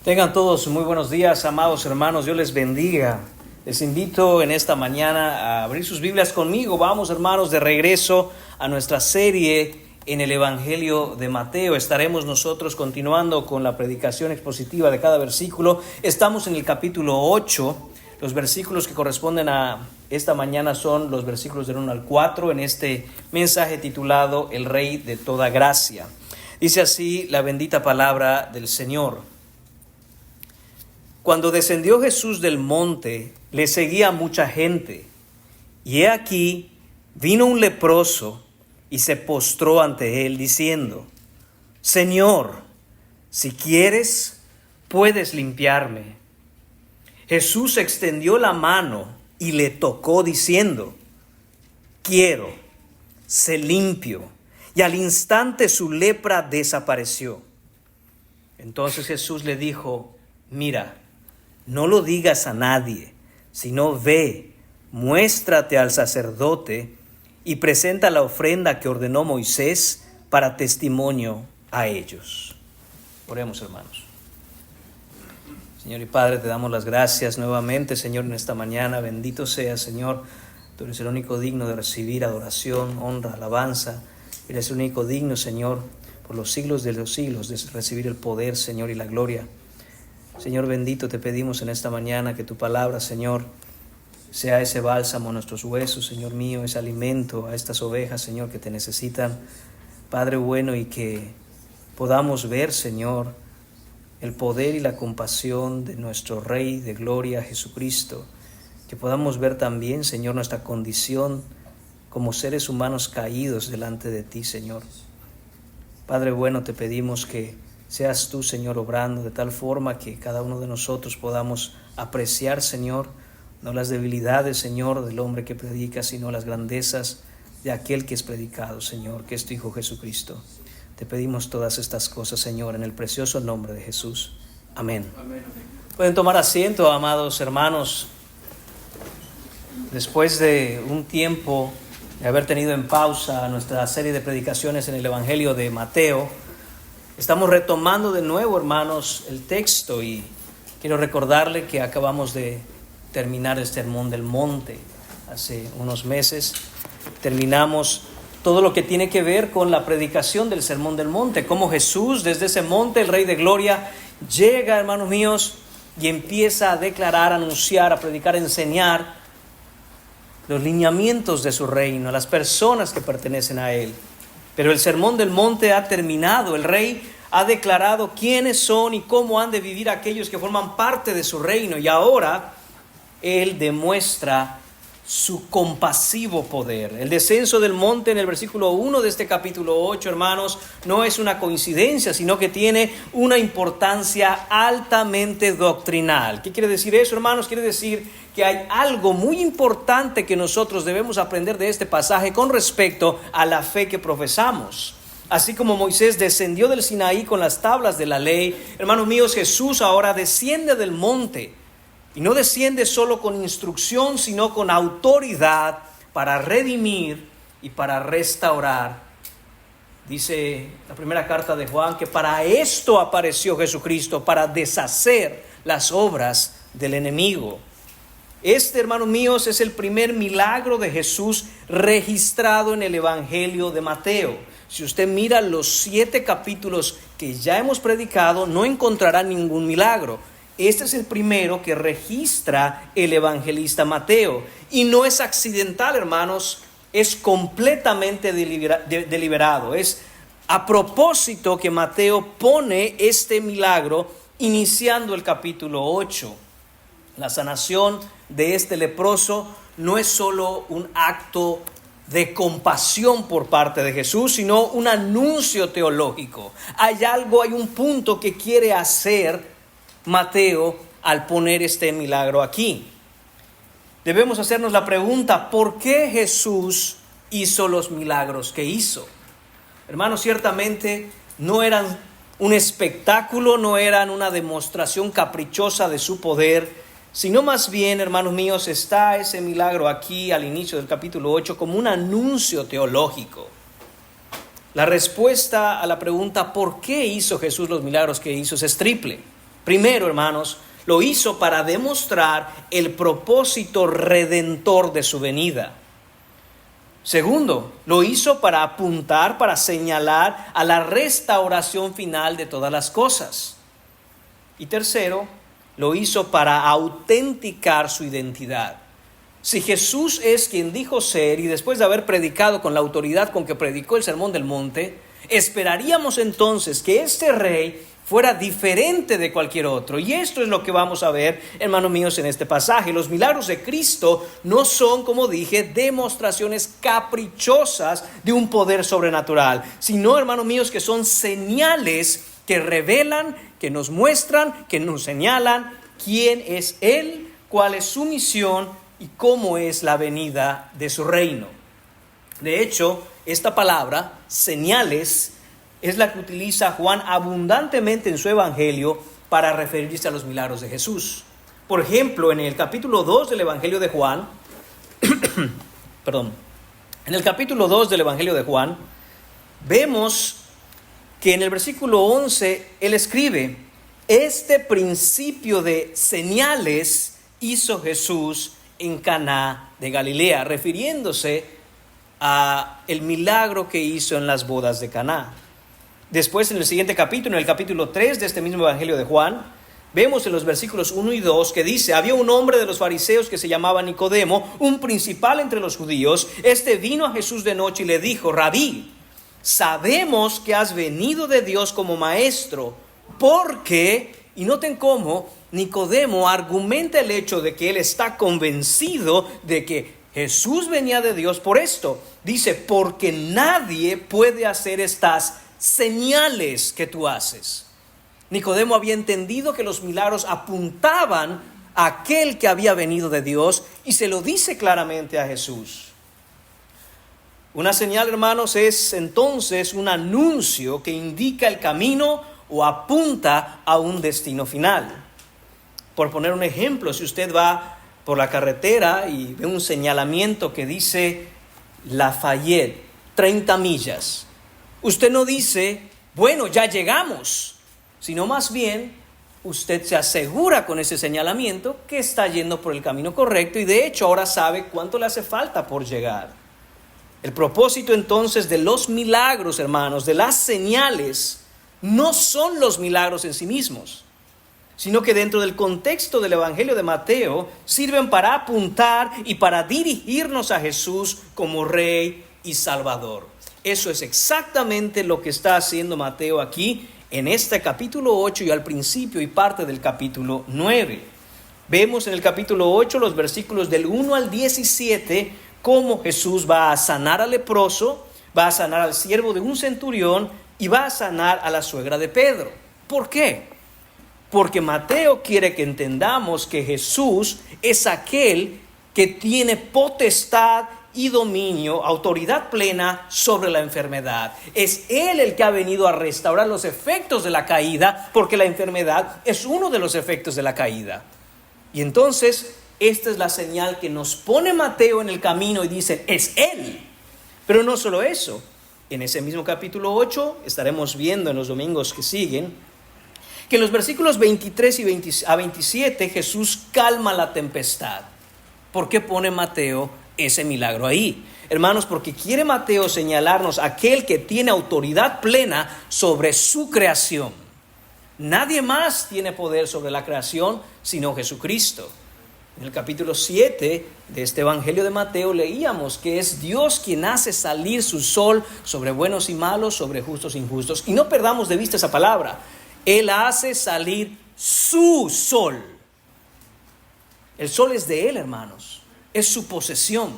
Tengan todos muy buenos días, amados hermanos. Dios les bendiga. Les invito en esta mañana a abrir sus Biblias conmigo. Vamos, hermanos, de regreso a nuestra serie en el Evangelio de Mateo. Estaremos nosotros continuando con la predicación expositiva de cada versículo. Estamos en el capítulo 8. Los versículos que corresponden a esta mañana son los versículos del 1 al 4 en este mensaje titulado El Rey de toda Gracia. Dice así la bendita palabra del Señor. Cuando descendió Jesús del monte, le seguía mucha gente, y he aquí, vino un leproso y se postró ante él, diciendo: Señor, si quieres, puedes limpiarme. Jesús extendió la mano y le tocó, diciendo: Quiero, sé limpio. Y al instante su lepra desapareció. Entonces Jesús le dijo: Mira, no lo digas a nadie, sino ve, muéstrate al sacerdote y presenta la ofrenda que ordenó Moisés para testimonio a ellos. Oremos, hermanos. Señor y Padre, te damos las gracias nuevamente, Señor, en esta mañana. Bendito seas, Señor. Tú eres el único digno de recibir adoración, honra, alabanza. Eres el único digno, Señor, por los siglos de los siglos, de recibir el poder, Señor, y la gloria. Señor bendito, te pedimos en esta mañana que tu palabra, Señor, sea ese bálsamo a nuestros huesos, Señor mío, ese alimento a estas ovejas, Señor, que te necesitan, Padre bueno, y que podamos ver, Señor, el poder y la compasión de nuestro Rey de gloria, Jesucristo, que podamos ver también, Señor, nuestra condición como seres humanos caídos delante de ti, Señor. Padre bueno, te pedimos que seas tú, Señor, obrando de tal forma que cada uno de nosotros podamos apreciar, Señor, no las debilidades, Señor, del hombre que predica, sino las grandezas de aquel que es predicado, Señor, que es tu Hijo Jesucristo. Te pedimos todas estas cosas, Señor, en el precioso nombre de Jesús. Amén. Amén. Pueden tomar asiento, amados hermanos. Después de un tiempo de haber tenido en pausa nuestra serie de predicaciones en el Evangelio de Mateo, estamos retomando de nuevo, hermanos, el texto, y quiero recordarle que acabamos de terminar el Sermón del Monte. Hace unos meses terminamos todo lo que tiene que ver con la predicación del Sermón del Monte, cómo Jesús desde ese monte, el Rey de Gloria, llega, hermanos míos, y empieza a declarar, a anunciar, a predicar, a enseñar los lineamientos de su reino, a las personas que pertenecen a él. Pero el Sermón del Monte ha terminado. El Rey ha declarado quiénes son y cómo han de vivir aquellos que forman parte de su reino. Y ahora Él demuestra su compasivo poder. El descenso del monte en el versículo 1 de este capítulo 8, hermanos, no es una coincidencia, sino que tiene una importancia altamente doctrinal. ¿Qué quiere decir eso, hermanos? Quiere decir que hay algo muy importante que nosotros debemos aprender de este pasaje con respecto a la fe que profesamos. Así como Moisés descendió del Sinaí con las tablas de la ley, hermanos míos, Jesús ahora desciende del monte. Y no desciende solo con instrucción, sino con autoridad para redimir y para restaurar. Dice la primera carta de Juan que para esto apareció Jesucristo, para deshacer las obras del enemigo. Este, hermanos míos, es el primer milagro de Jesús registrado en el Evangelio de Mateo. Si usted mira los 7 capítulos que ya hemos predicado, no encontrará ningún milagro. Este es el primero que registra el evangelista Mateo. Y no es accidental, hermanos, es completamente deliberado. Es a propósito que Mateo pone este milagro iniciando el capítulo 8. La sanación de este leproso no es solo un acto de compasión por parte de Jesús, sino un anuncio teológico. Hay un punto que quiere hacer Mateo al poner este milagro aquí. Debemos hacernos la pregunta: ¿por qué Jesús hizo los milagros que hizo? Hermanos, ciertamente no eran un espectáculo, no eran una demostración caprichosa de su poder, sino más bien, hermanos míos, está ese milagro aquí al inicio del capítulo 8 como un anuncio teológico. La respuesta a la pregunta ¿por qué hizo Jesús los milagros que hizo? Es triple. Primero, hermanos, lo hizo para demostrar el propósito redentor de su venida. Segundo, lo hizo para apuntar, para señalar a la restauración final de todas las cosas. Y tercero, lo hizo para autenticar su identidad. Si Jesús es quien dijo ser, y después de haber predicado con la autoridad con que predicó el Sermón del Monte, esperaríamos entonces que este rey fuera diferente de cualquier otro. Y esto es lo que vamos a ver, hermanos míos, en este pasaje. Los milagros de Cristo no son, como dije, demostraciones caprichosas de un poder sobrenatural, sino, hermanos míos, que son señales que revelan, que nos muestran, que nos señalan quién es Él, cuál es su misión y cómo es la venida de su reino. De hecho, esta palabra, señales, es la que utiliza Juan abundantemente en su evangelio para referirse a los milagros de Jesús. Por ejemplo, en el capítulo 2 del evangelio de Juan, en el capítulo 2 del evangelio de Juan, vemos que en el versículo 11 él escribe: este principio de señales hizo Jesús en Caná de Galilea, refiriéndose a el milagro que hizo en las bodas de Caná. Después, en el siguiente capítulo, en el capítulo 3 de este mismo evangelio de Juan, vemos en los versículos 1 y 2 que dice: había un hombre de los fariseos que se llamaba Nicodemo, un principal entre los judíos. Este vino a Jesús de noche y le dijo: Rabí, sabemos que has venido de Dios como maestro, porque, y noten cómo Nicodemo argumenta el hecho de que él está convencido de que Jesús venía de Dios por esto. Dice: porque nadie puede hacer estas señales que tú haces. Nicodemo había entendido que los milagros apuntaban a aquel que había venido de Dios y se lo dice claramente a Jesús. Una señal, hermanos, es entonces un anuncio que indica el camino o apunta a un destino final. Por poner un ejemplo, si usted va por la carretera y ve un señalamiento que dice Lafayette, 30 millas, usted no dice: bueno, ya llegamos, sino más bien usted se asegura con ese señalamiento que está yendo por el camino correcto y de hecho ahora sabe cuánto le hace falta por llegar. El propósito entonces de los milagros, hermanos, de las señales, no son los milagros en sí mismos, sino que dentro del contexto del Evangelio de Mateo sirven para apuntar y para dirigirnos a Jesús como Rey y Salvador. Eso es exactamente lo que está haciendo Mateo aquí en este capítulo 8 y al principio y parte del capítulo 9. Vemos en el capítulo 8 los versículos del 1 al 17 cómo Jesús va a sanar al leproso, va a sanar al siervo de un centurión y va a sanar a la suegra de Pedro. ¿Por qué? Porque Mateo quiere que entendamos que Jesús es aquel que tiene potestad y dominio, autoridad plena sobre la enfermedad. Es Él el que ha venido a restaurar los efectos de la caída, porque la enfermedad es uno de los efectos de la caída. Y entonces, esta es la señal que nos pone Mateo en el camino y dice: es Él. Pero no solo eso, en ese mismo capítulo 8, estaremos viendo en los domingos que siguen, que en los versículos 23 y a 27 Jesús calma la tempestad. ¿Por qué pone Mateo ese milagro ahí? Hermanos, porque quiere Mateo señalarnos a aquel que tiene autoridad plena sobre su creación. Nadie más tiene poder sobre la creación sino Jesucristo. En el capítulo 7 de este Evangelio de Mateo leíamos que es Dios quien hace salir su sol sobre buenos y malos, sobre justos e injustos. Y no perdamos de vista esa palabra. Él hace salir su sol. El sol es de Él, hermanos. Es su posesión.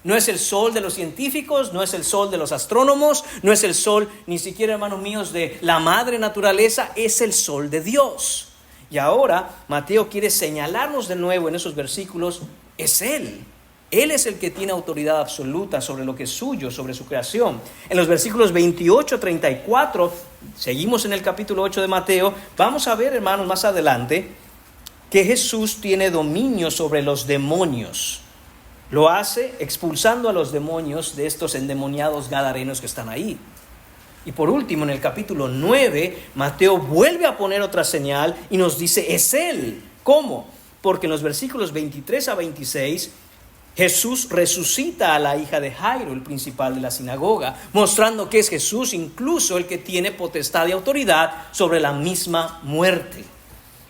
No es el sol de los científicos, no es el sol de los astrónomos, no es el sol ni siquiera, hermanos míos, de la madre naturaleza, es el sol de Dios. Y ahora Mateo quiere señalarnos de nuevo en esos versículos: es Él. Él es el que tiene autoridad absoluta sobre lo que es suyo, sobre su creación. En los versículos 28 a 34, seguimos en el capítulo 8 de Mateo, vamos a ver, hermanos, más adelante, que Jesús tiene dominio sobre los demonios. Lo hace expulsando a los demonios de estos endemoniados gadarenos que están ahí. Y por último, en el capítulo 9, Mateo vuelve a poner otra señal y nos dice, es Él. ¿Cómo? Porque en los versículos 23 a 26, Jesús resucita a la hija de Jairo, el principal de la sinagoga, mostrando que es Jesús incluso el que tiene potestad y autoridad sobre la misma muerte.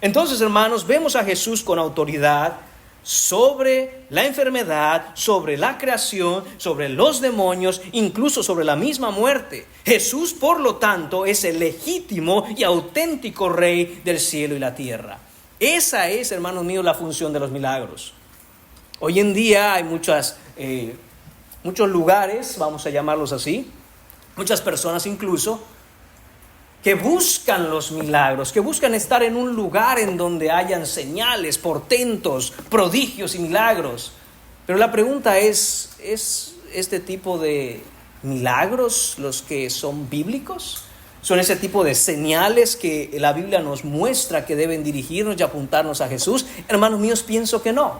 Entonces, hermanos, vemos a Jesús con autoridad sobre la enfermedad, sobre la creación, sobre los demonios, incluso sobre la misma muerte. Jesús, por lo tanto, es el legítimo y auténtico Rey del cielo y la tierra. Esa es, hermanos míos, la función de los milagros. Hoy en día hay muchos lugares, vamos a llamarlos así, muchas personas incluso, que buscan los milagros, que buscan estar en un lugar en donde hayan señales, portentos, prodigios y milagros. Pero la pregunta ¿es este tipo de milagros los que son bíblicos? ¿Son ese tipo de señales que la Biblia nos muestra que deben dirigirnos y apuntarnos a Jesús? Hermanos míos, pienso que no.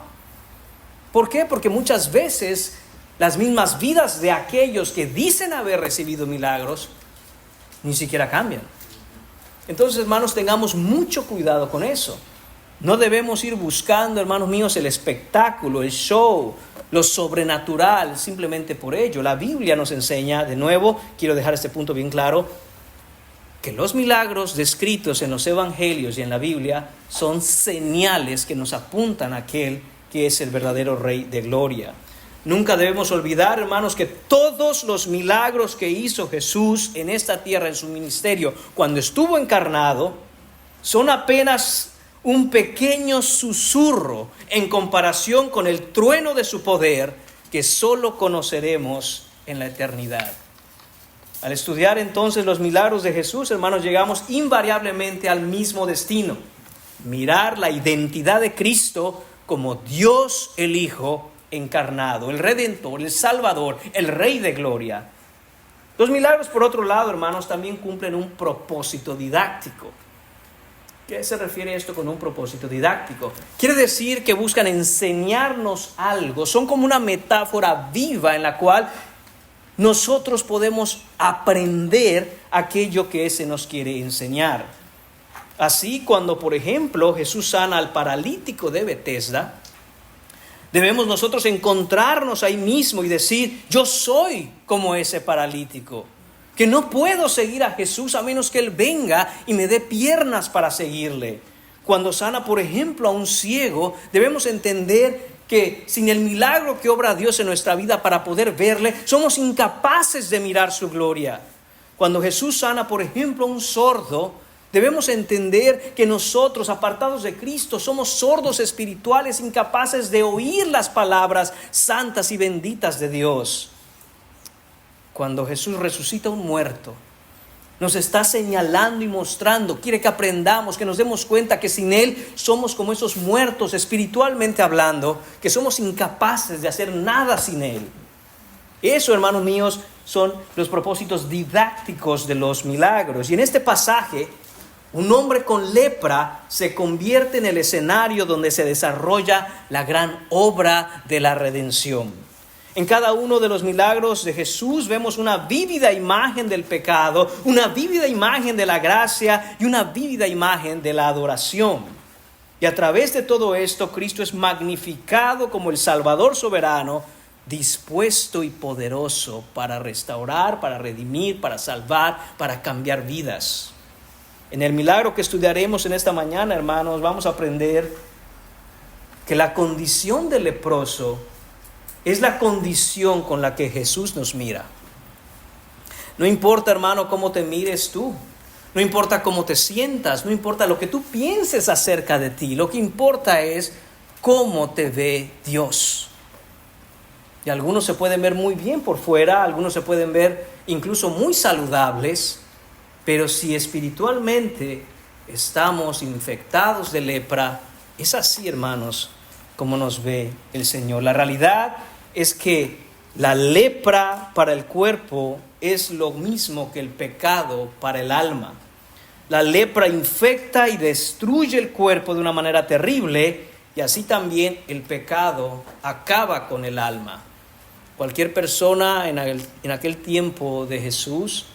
¿Por qué? Porque muchas veces las mismas vidas de aquellos que dicen haber recibido milagros ni siquiera cambian. Entonces, hermanos, tengamos mucho cuidado con eso. No debemos ir buscando, hermanos míos, el espectáculo, el show, lo sobrenatural, simplemente por ello. La Biblia nos enseña, de nuevo, quiero dejar este punto bien claro, que los milagros descritos en los evangelios y en la Biblia son señales que nos apuntan a aquel que es el verdadero Rey de gloria. Nunca debemos olvidar, hermanos, que todos los milagros que hizo Jesús en esta tierra, en su ministerio, cuando estuvo encarnado, son apenas un pequeño susurro en comparación con el trueno de su poder que solo conoceremos en la eternidad. Al estudiar entonces los milagros de Jesús, hermanos, llegamos invariablemente al mismo destino: mirar la identidad de Cristo como Dios el Hijo encarnado, el Redentor, el Salvador, el Rey de gloria. Los milagros, por otro lado, hermanos, también cumplen un propósito didáctico. ¿Qué se refiere esto con un propósito didáctico? Quiere decir que buscan enseñarnos algo. Son como una metáfora viva en la cual nosotros podemos aprender aquello que se nos quiere enseñar. Así, cuando, por ejemplo, Jesús sana al paralítico de Betesda, debemos nosotros encontrarnos ahí mismo y decir: yo soy como ese paralítico, que no puedo seguir a Jesús a menos que Él venga y me dé piernas para seguirle. Cuando sana, por ejemplo, a un ciego, debemos entender que sin el milagro que obra Dios en nuestra vida para poder verle, somos incapaces de mirar su gloria. Cuando Jesús sana, por ejemplo, a un sordo, debemos entender que nosotros, apartados de Cristo, somos sordos espirituales, incapaces de oír las palabras santas y benditas de Dios. Cuando Jesús resucita a un muerto, nos está señalando y mostrando, quiere que aprendamos, que nos demos cuenta que sin Él somos como esos muertos espiritualmente hablando, que somos incapaces de hacer nada sin Él. Eso, hermanos míos, son los propósitos didácticos de los milagros. Y en este pasaje, un hombre con lepra se convierte en el escenario donde se desarrolla la gran obra de la redención. En cada uno de los milagros de Jesús vemos una vívida imagen del pecado, una vívida imagen de la gracia y una vívida imagen de la adoración. Y a través de todo esto, Cristo es magnificado como el Salvador soberano, dispuesto y poderoso para restaurar, para redimir, para salvar, para cambiar vidas. En el milagro que estudiaremos en esta mañana, hermanos, vamos a aprender que la condición del leproso es la condición con la que Jesús nos mira. No importa, hermano, cómo te mires tú. No importa cómo te sientas. No importa lo que tú pienses acerca de ti. Lo que importa es cómo te ve Dios. Y algunos se pueden ver muy bien por fuera. Algunos se pueden ver incluso muy saludables. Pero si espiritualmente estamos infectados de lepra, es así, hermanos, como nos ve el Señor. La realidad es que la lepra para el cuerpo es lo mismo que el pecado para el alma. La lepra infecta y destruye el cuerpo de una manera terrible, y así también el pecado acaba con el alma. Cualquier persona en aquel tiempo de Jesús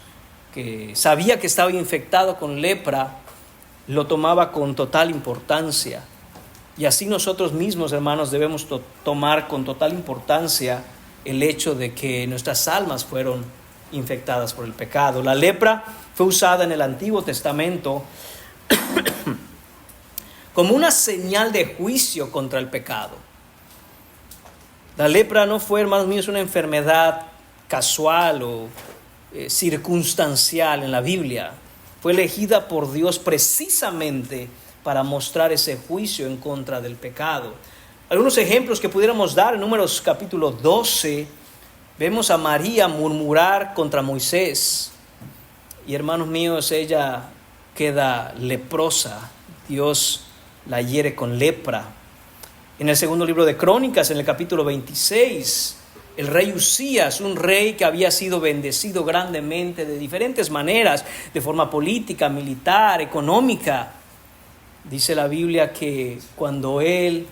que sabía que estaba infectado con lepra, lo tomaba con total importancia. Y así nosotros mismos, hermanos, debemos tomar con total importancia el hecho de que nuestras almas fueron infectadas por el pecado. La lepra fue usada en el Antiguo Testamento como una señal de juicio contra el pecado. La lepra no fue, hermanos míos, una enfermedad casual o circunstancial en la Biblia. Fue elegida por Dios precisamente para mostrar ese juicio en contra del pecado. Algunos ejemplos que pudiéramos dar en Números capítulo 12, vemos a María murmurar contra Moisés. Y hermanos míos, ella queda leprosa. Dios la hiere con lepra. En el segundo libro de Crónicas, en el capítulo 26, el rey Usías, un rey que había sido bendecido grandemente de diferentes maneras, de forma política, militar, económica. Dice la Biblia que cuando él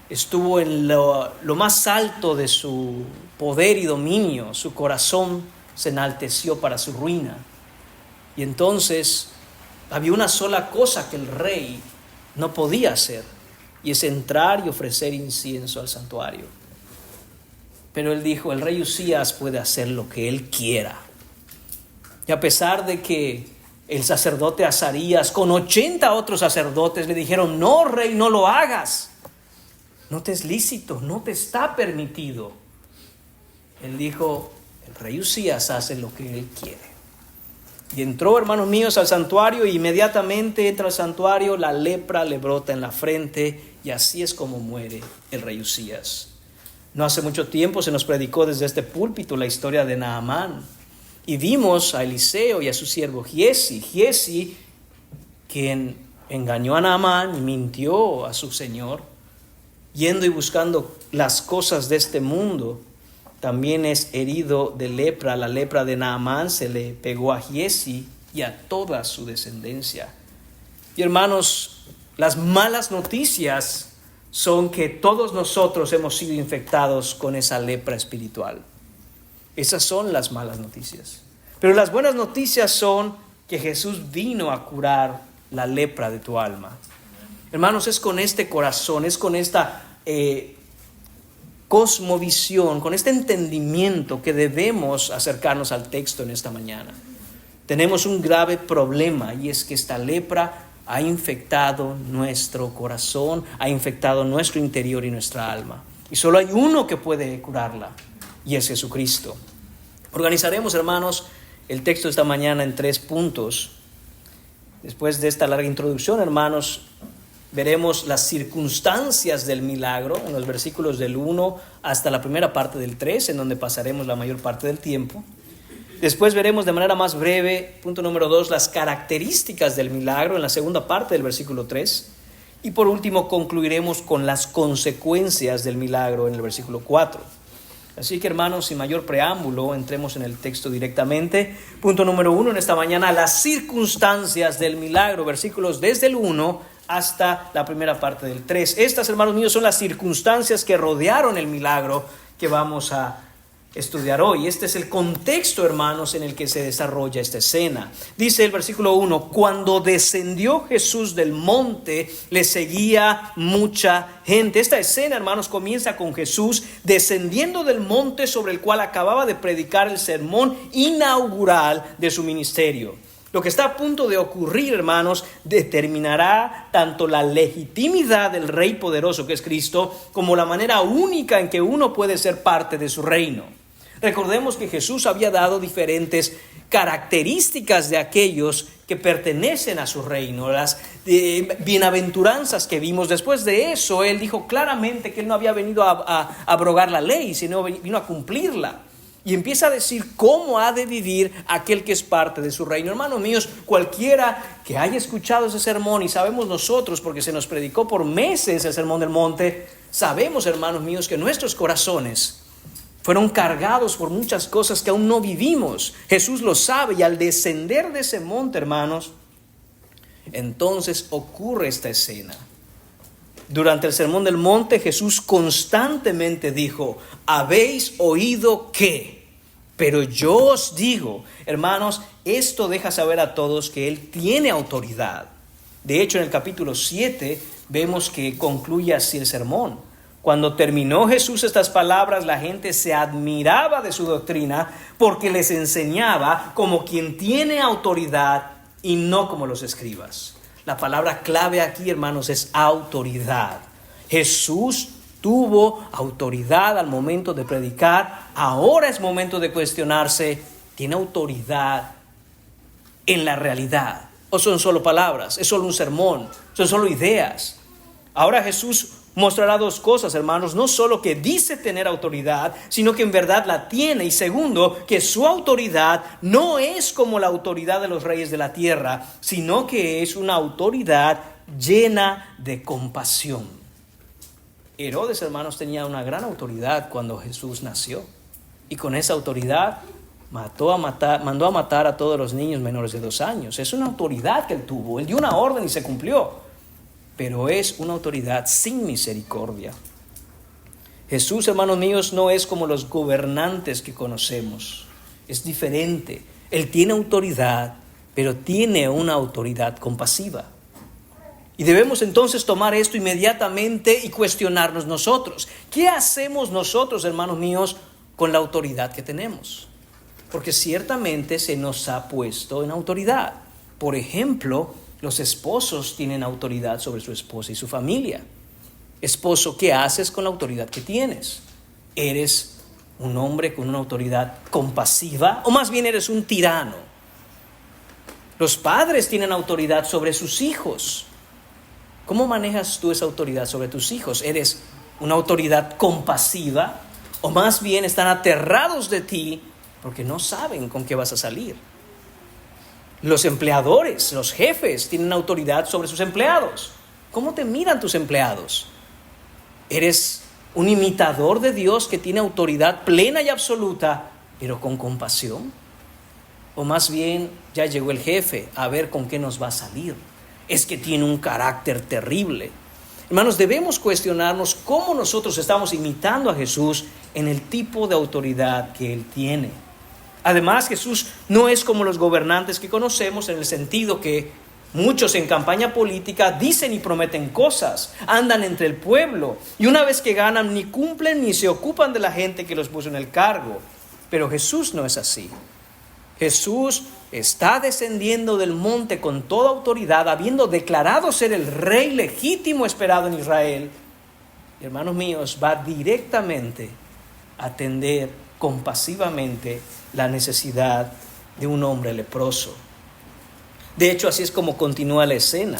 estuvo en lo más alto de su poder y dominio, su corazón se enalteció para su ruina. Y entonces había una sola cosa que el rey no podía hacer, y es entrar y ofrecer incienso al santuario. Pero él dijo, el rey Usías puede hacer lo que él quiera. Y a pesar de que el sacerdote Azarías con 80 otros sacerdotes le dijeron, no, rey, no lo hagas. No te es lícito, no te está permitido. Él dijo, el rey Usías hace lo que él quiere. Y entró, hermanos míos, al santuario, e inmediatamente entra al santuario, la lepra le brota en la frente, y así es como muere el rey Usías. No hace mucho tiempo se nos predicó desde este púlpito la historia de Naamán, y vimos a Eliseo y a su siervo Giesi, quien engañó a Naamán y mintió a su señor, yendo y buscando las cosas de este mundo. También es herido de lepra. La lepra de Naamán se le pegó a Giesi y a toda su descendencia. Y hermanos, las malas noticias son que todos nosotros hemos sido infectados con esa lepra espiritual. Esas son las malas noticias. Pero las buenas noticias son que Jesús vino a curar la lepra de tu alma. Hermanos, es con este corazón, es con esta cosmovisión, con este entendimiento que debemos acercarnos al texto en esta mañana. Tenemos un grave problema, y es que esta lepra ha infectado nuestro corazón, ha infectado nuestro interior y nuestra alma. Y solo hay uno que puede curarla, y es Jesucristo. Organizaremos, hermanos, el texto de esta mañana en 3 puntos. Después de esta larga introducción, hermanos, veremos las circunstancias del milagro en los versículos del 1 hasta la primera parte del 3, en donde pasaremos la mayor parte del tiempo. Después veremos de manera más breve, punto número 2, las características del milagro en la segunda parte del versículo 3. Y por último concluiremos con las consecuencias del milagro en el versículo 4. Así que, hermanos, sin mayor preámbulo, entremos en el texto directamente. Punto número 1 en esta mañana, las circunstancias del milagro, versículos desde el 1 hasta la primera parte del 3. Estas, hermanos míos, son las circunstancias que rodearon el milagro que vamos a estudiar hoy. Este es el contexto, hermanos, en el que se desarrolla esta escena. Dice el versículo 1, cuando descendió Jesús del monte, le seguía mucha gente. Esta escena, hermanos, comienza con Jesús descendiendo del monte sobre el cual acababa de predicar el sermón inaugural de su ministerio. Lo que está a punto de ocurrir, hermanos, determinará tanto la legitimidad del Rey poderoso que es Cristo, como la manera única en que uno puede ser parte de su reino. Recordemos que Jesús había dado diferentes características de aquellos que pertenecen a su reino, las bienaventuranzas que vimos. Después de eso, Él dijo claramente que Él no había venido a abrogar la ley, sino vino a cumplirla. Y empieza a decir cómo ha de vivir aquel que es parte de su reino. Hermanos míos, cualquiera que haya escuchado ese sermón, y sabemos nosotros porque se nos predicó por meses el sermón del monte, sabemos, hermanos míos, que nuestros corazones fueron cargados por muchas cosas que aún no vivimos. Jesús lo sabe, y al descender de ese monte, hermanos, entonces ocurre esta escena. Durante el sermón del monte, Jesús constantemente dijo, ¿habéis oído qué? Pero yo os digo, hermanos, esto deja saber a todos que Él tiene autoridad. De hecho, en el capítulo 7 vemos que concluye así el sermón. Cuando terminó Jesús estas palabras, la gente se admiraba de su doctrina porque les enseñaba como quien tiene autoridad y no como los escribas. La palabra clave aquí, hermanos, es autoridad. Jesús tuvo autoridad al momento de predicar. Ahora es momento de cuestionarse, ¿tiene autoridad en la realidad? ¿O son solo palabras? ¿Es solo un sermón? ¿Son solo ideas? Ahora Jesús mostrará dos cosas, hermanos. No solo que dice tener autoridad, sino que en verdad la tiene. Y segundo, que su autoridad no es como la autoridad de los reyes de la tierra, sino que es una autoridad llena de compasión. Herodes, hermanos, tenía una gran autoridad cuando Jesús nació. Y con esa autoridad mandó a matar a todos los niños menores de 2 años. Es una autoridad que él tuvo. Él dio una orden y se cumplió. Pero es una autoridad sin misericordia. Jesús, hermanos míos, no es como los gobernantes que conocemos. Es diferente. Él tiene autoridad, pero tiene una autoridad compasiva. Y debemos entonces tomar esto inmediatamente y cuestionarnos nosotros. ¿Qué hacemos nosotros, hermanos míos, con la autoridad que tenemos? Porque ciertamente se nos ha puesto en autoridad. Por ejemplo, los esposos tienen autoridad sobre su esposa y su familia. Esposo, ¿qué haces con la autoridad que tienes? ¿Eres un hombre con una autoridad compasiva o más bien eres un tirano? Los padres tienen autoridad sobre sus hijos. ¿Cómo manejas tú esa autoridad sobre tus hijos? ¿Eres una autoridad compasiva o más bien están aterrados de ti porque no saben con qué vas a salir? Los empleadores, los jefes tienen autoridad sobre sus empleados. ¿Cómo te miran tus empleados? ¿Eres un imitador de Dios que tiene autoridad plena y absoluta, pero con compasión? ¿O más bien ya llegó el jefe a ver con qué nos va a salir? Es que tiene un carácter terrible. Hermanos, debemos cuestionarnos cómo nosotros estamos imitando a Jesús en el tipo de autoridad que Él tiene. Además, Jesús no es como los gobernantes que conocemos en el sentido que muchos en campaña política dicen y prometen cosas, andan entre el pueblo y una vez que ganan ni cumplen ni se ocupan de la gente que los puso en el cargo. Pero Jesús no es así. Jesús está descendiendo del monte con toda autoridad, habiendo declarado ser el rey legítimo esperado en Israel. Y, hermanos míos, va directamente a atender compasivamente la necesidad de un hombre leproso. De hecho, así es como continúa la escena.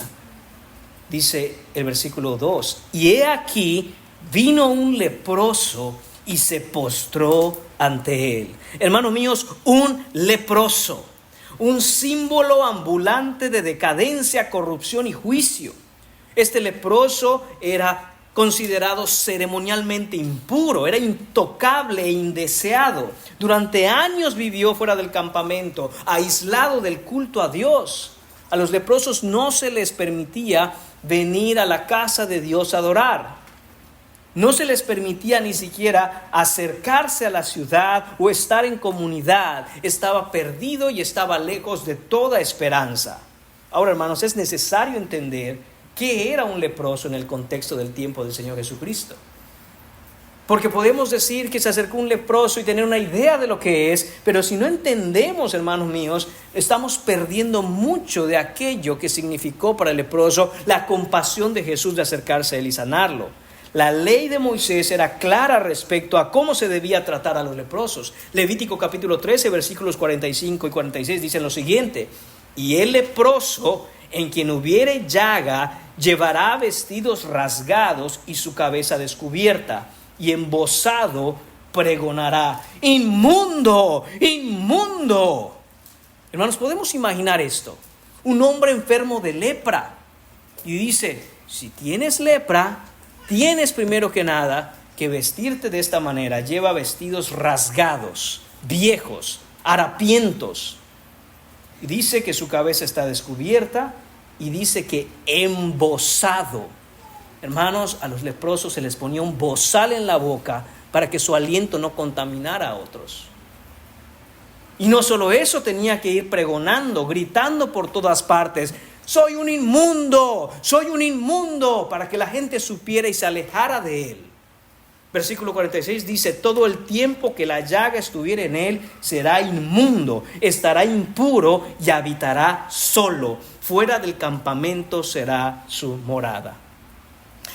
Dice el versículo 2: y he aquí vino un leproso y se postró ante él. Hermanos míos, un leproso, un símbolo ambulante de decadencia, corrupción y juicio. Este leproso era considerado ceremonialmente impuro, era intocable e indeseado. Durante años vivió fuera del campamento, aislado del culto a Dios. A los leprosos no se les permitía venir a la casa de Dios a adorar. No se les permitía ni siquiera acercarse a la ciudad o estar en comunidad. Estaba perdido y estaba lejos de toda esperanza. Ahora, hermanos, es necesario entender qué era un leproso en el contexto del tiempo del Señor Jesucristo. Porque podemos decir que se acercó un leproso y tener una idea de lo que es, pero si no entendemos, hermanos míos, estamos perdiendo mucho de aquello que significó para el leproso la compasión de Jesús de acercarse a él y sanarlo. La ley de Moisés era clara respecto a cómo se debía tratar a los leprosos. Levítico capítulo 13, versículos 45 y 46 dicen lo siguiente: y el leproso en quien hubiere llaga llevará vestidos rasgados y su cabeza descubierta, y embozado pregonará: ¡inmundo! ¡Inmundo! Hermanos, podemos imaginar esto. Un hombre enfermo de lepra. Y dice: si tienes lepra, tienes primero que nada que vestirte de esta manera. Lleva vestidos rasgados, viejos, harapientos. Y dice que su cabeza está descubierta y dice que embozado. Hermanos, a los leprosos se les ponía un bozal en la boca para que su aliento no contaminara a otros. Y no solo eso, tenía que ir pregonando, gritando por todas partes: soy un inmundo, para que la gente supiera y se alejara de él. Versículo 46 dice: todo el tiempo que la llaga estuviera en él será inmundo, estará impuro y habitará solo. Fuera del campamento será su morada.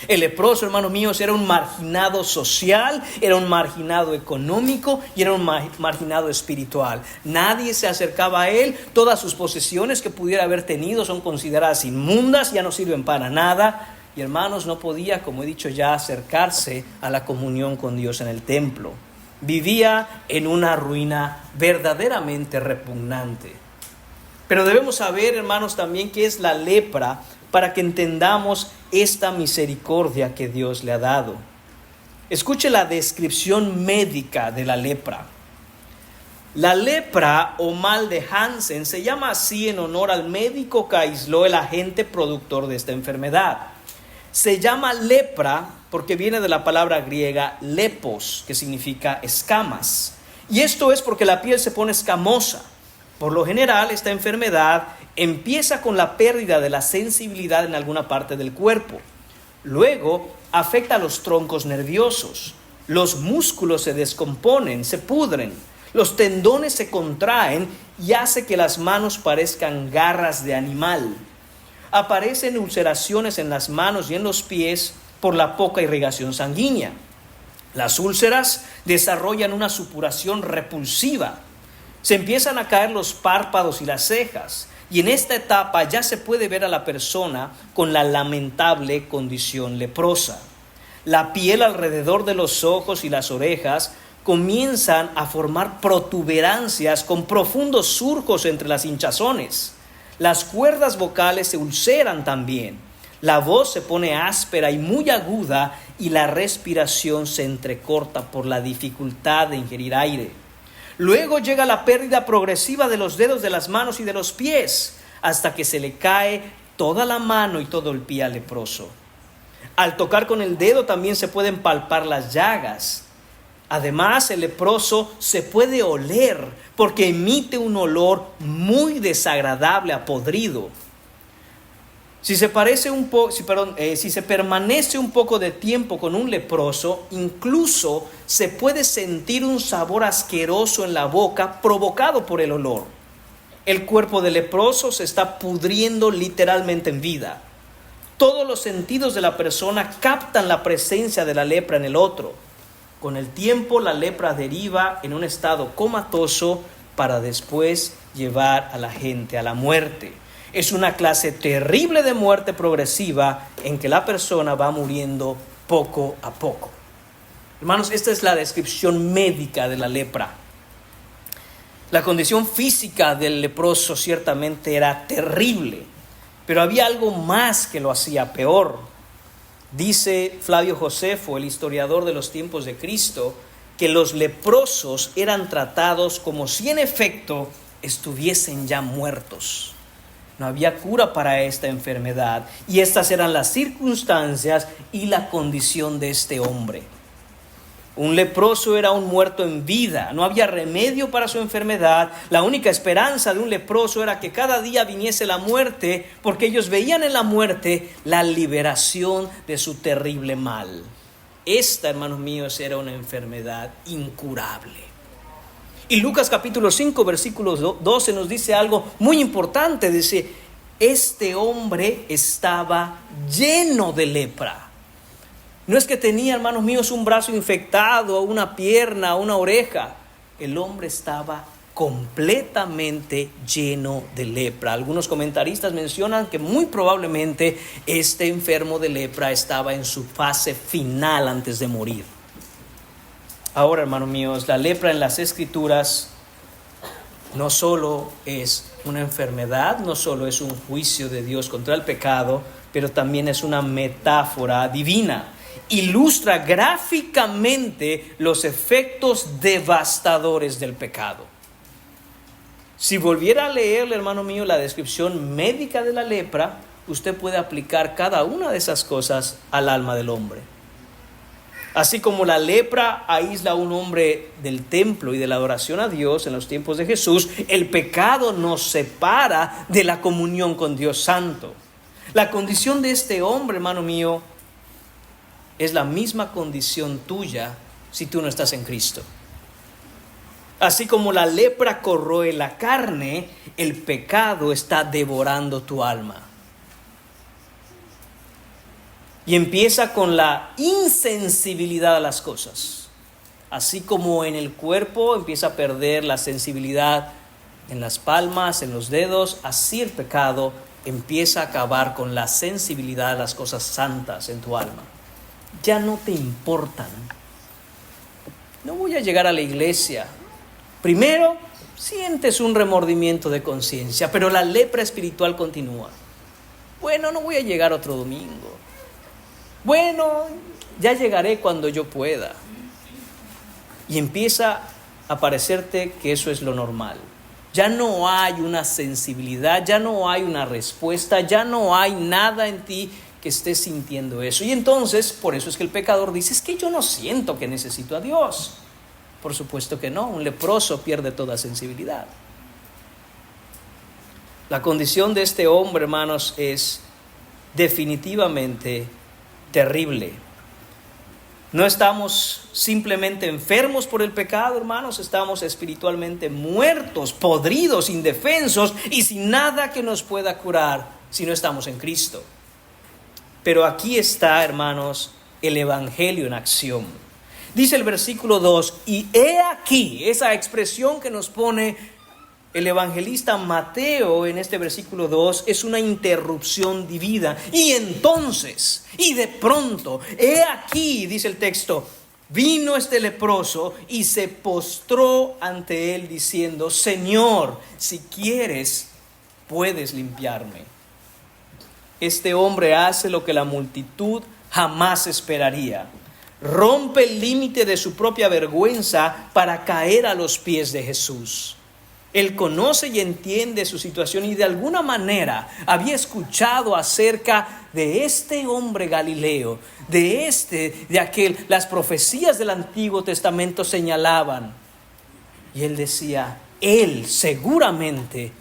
El leproso, hermanos míos, era un marginado social, era un marginado económico y era un marginado espiritual. Nadie se acercaba a él. Todas sus posesiones que pudiera haber tenido son consideradas inmundas, ya no sirven para nada. Y hermanos, no podía, como he dicho ya, acercarse a la comunión con Dios en el templo. Vivía en una ruina verdaderamente repugnante. Pero debemos saber, hermanos, también qué es la lepra, para que entendamos esta misericordia que Dios le ha dado. Escuche la descripción médica de la lepra. La lepra o mal de Hansen se llama así en honor al médico que aisló el agente productor de esta enfermedad. Se llama lepra porque viene de la palabra griega lepos, que significa escamas. Y esto es porque la piel se pone escamosa. Por lo general, esta enfermedad empieza con la pérdida de la sensibilidad en alguna parte del cuerpo. Luego, afecta a los troncos nerviosos. Los músculos se descomponen, se pudren. Los tendones se contraen y hace que las manos parezcan garras de animal. Aparecen ulceraciones en las manos y en los pies por la poca irrigación sanguínea. Las úlceras desarrollan una supuración repulsiva. Se empiezan a caer los párpados y las cejas. Y en esta etapa ya se puede ver a la persona con la lamentable condición leprosa. La piel alrededor de los ojos y las orejas comienzan a formar protuberancias con profundos surcos entre las hinchazones. Las cuerdas vocales se ulceran también. La voz se pone áspera y muy aguda y la respiración se entrecorta por la dificultad de ingerir aire. Luego llega la pérdida progresiva de los dedos de las manos y de los pies, hasta que se le cae toda la mano y todo el pie al leproso. Al tocar con el dedo también se pueden palpar las llagas. Además, el leproso se puede oler porque emite un olor muy desagradable a podrido. Si se permanece un poco de tiempo con un leproso, incluso se puede sentir un sabor asqueroso en la boca provocado por el olor. El cuerpo del leproso se está pudriendo literalmente en vida. Todos los sentidos de la persona captan la presencia de la lepra en el otro. Con el tiempo, la lepra deriva en un estado comatoso para después llevar a la gente a la muerte. Es una clase terrible de muerte progresiva en que la persona va muriendo poco a poco. Hermanos, esta es la descripción médica de la lepra. La condición física del leproso ciertamente era terrible, pero había algo más que lo hacía peor. Dice Flavio Josefo, el historiador de los tiempos de Cristo, que los leprosos eran tratados como si en efecto estuviesen ya muertos. No había cura para esta enfermedad y estas eran las circunstancias y la condición de este hombre. Un leproso era un muerto en vida, no había remedio para su enfermedad. La única esperanza de un leproso era que cada día viniese la muerte, porque ellos veían en la muerte la liberación de su terrible mal. Esta, hermanos míos, era una enfermedad incurable. Y Lucas capítulo 5, versículo 12 nos dice algo muy importante. Dice: este hombre estaba lleno de lepra. No es que tenía, hermanos míos, un brazo infectado, una pierna, una oreja. El hombre estaba completamente lleno de lepra. Algunos comentaristas mencionan que muy probablemente este enfermo de lepra estaba en su fase final antes de morir. Ahora, hermanos míos, la lepra en las Escrituras no solo es una enfermedad, no solo es un juicio de Dios contra el pecado, pero también es una metáfora divina. Ilustra gráficamente los efectos devastadores del pecado. Si volviera a leer, hermano mío, la descripción médica de la lepra, usted puede aplicar cada una de esas cosas al alma del hombre. Así como la lepra aísla a un hombre del templo y de la adoración a Dios en los tiempos de Jesús, el pecado nos separa de la comunión con Dios Santo. La condición de este hombre, hermano mío, es la misma condición tuya si tú no estás en Cristo. Así como la lepra corroe la carne, el pecado está devorando tu alma. Y empieza con la insensibilidad a las cosas. Así como en el cuerpo empieza a perder la sensibilidad en las palmas, en los dedos, así el pecado empieza a acabar con la sensibilidad a las cosas santas en tu alma. Ya no te importan. No voy a llegar a la iglesia. Primero, sientes un remordimiento de conciencia, pero la lepra espiritual continúa. Bueno, no voy a llegar otro domingo. Bueno, ya llegaré cuando yo pueda. Y empieza a parecerte que eso es lo normal. Ya no hay una sensibilidad, ya no hay una respuesta, ya no hay nada en ti que estés sintiendo eso. Y entonces, por eso es que el pecador dice, es que yo no siento que necesito a Dios. Por supuesto que no, un leproso pierde toda sensibilidad. La condición de este hombre, hermanos, es definitivamente terrible. No estamos simplemente enfermos por el pecado, hermanos, estamos espiritualmente muertos, podridos, indefensos y sin nada que nos pueda curar si no estamos en Cristo. Pero aquí está, hermanos, el evangelio en acción. Dice el versículo 2, y he aquí, esa expresión que nos pone el evangelista Mateo en este versículo 2 es una interrupción divina. Y entonces, y de pronto, he aquí, dice el texto, vino este leproso y se postró ante él diciendo, Señor, si quieres, puedes limpiarme. Este hombre hace lo que la multitud jamás esperaría. Rompe el límite de su propia vergüenza para caer a los pies de Jesús. Él conoce y entiende su situación y de alguna manera había escuchado acerca de este hombre Galileo, de aquel. Las profecías del Antiguo Testamento señalaban. Y él decía, él seguramente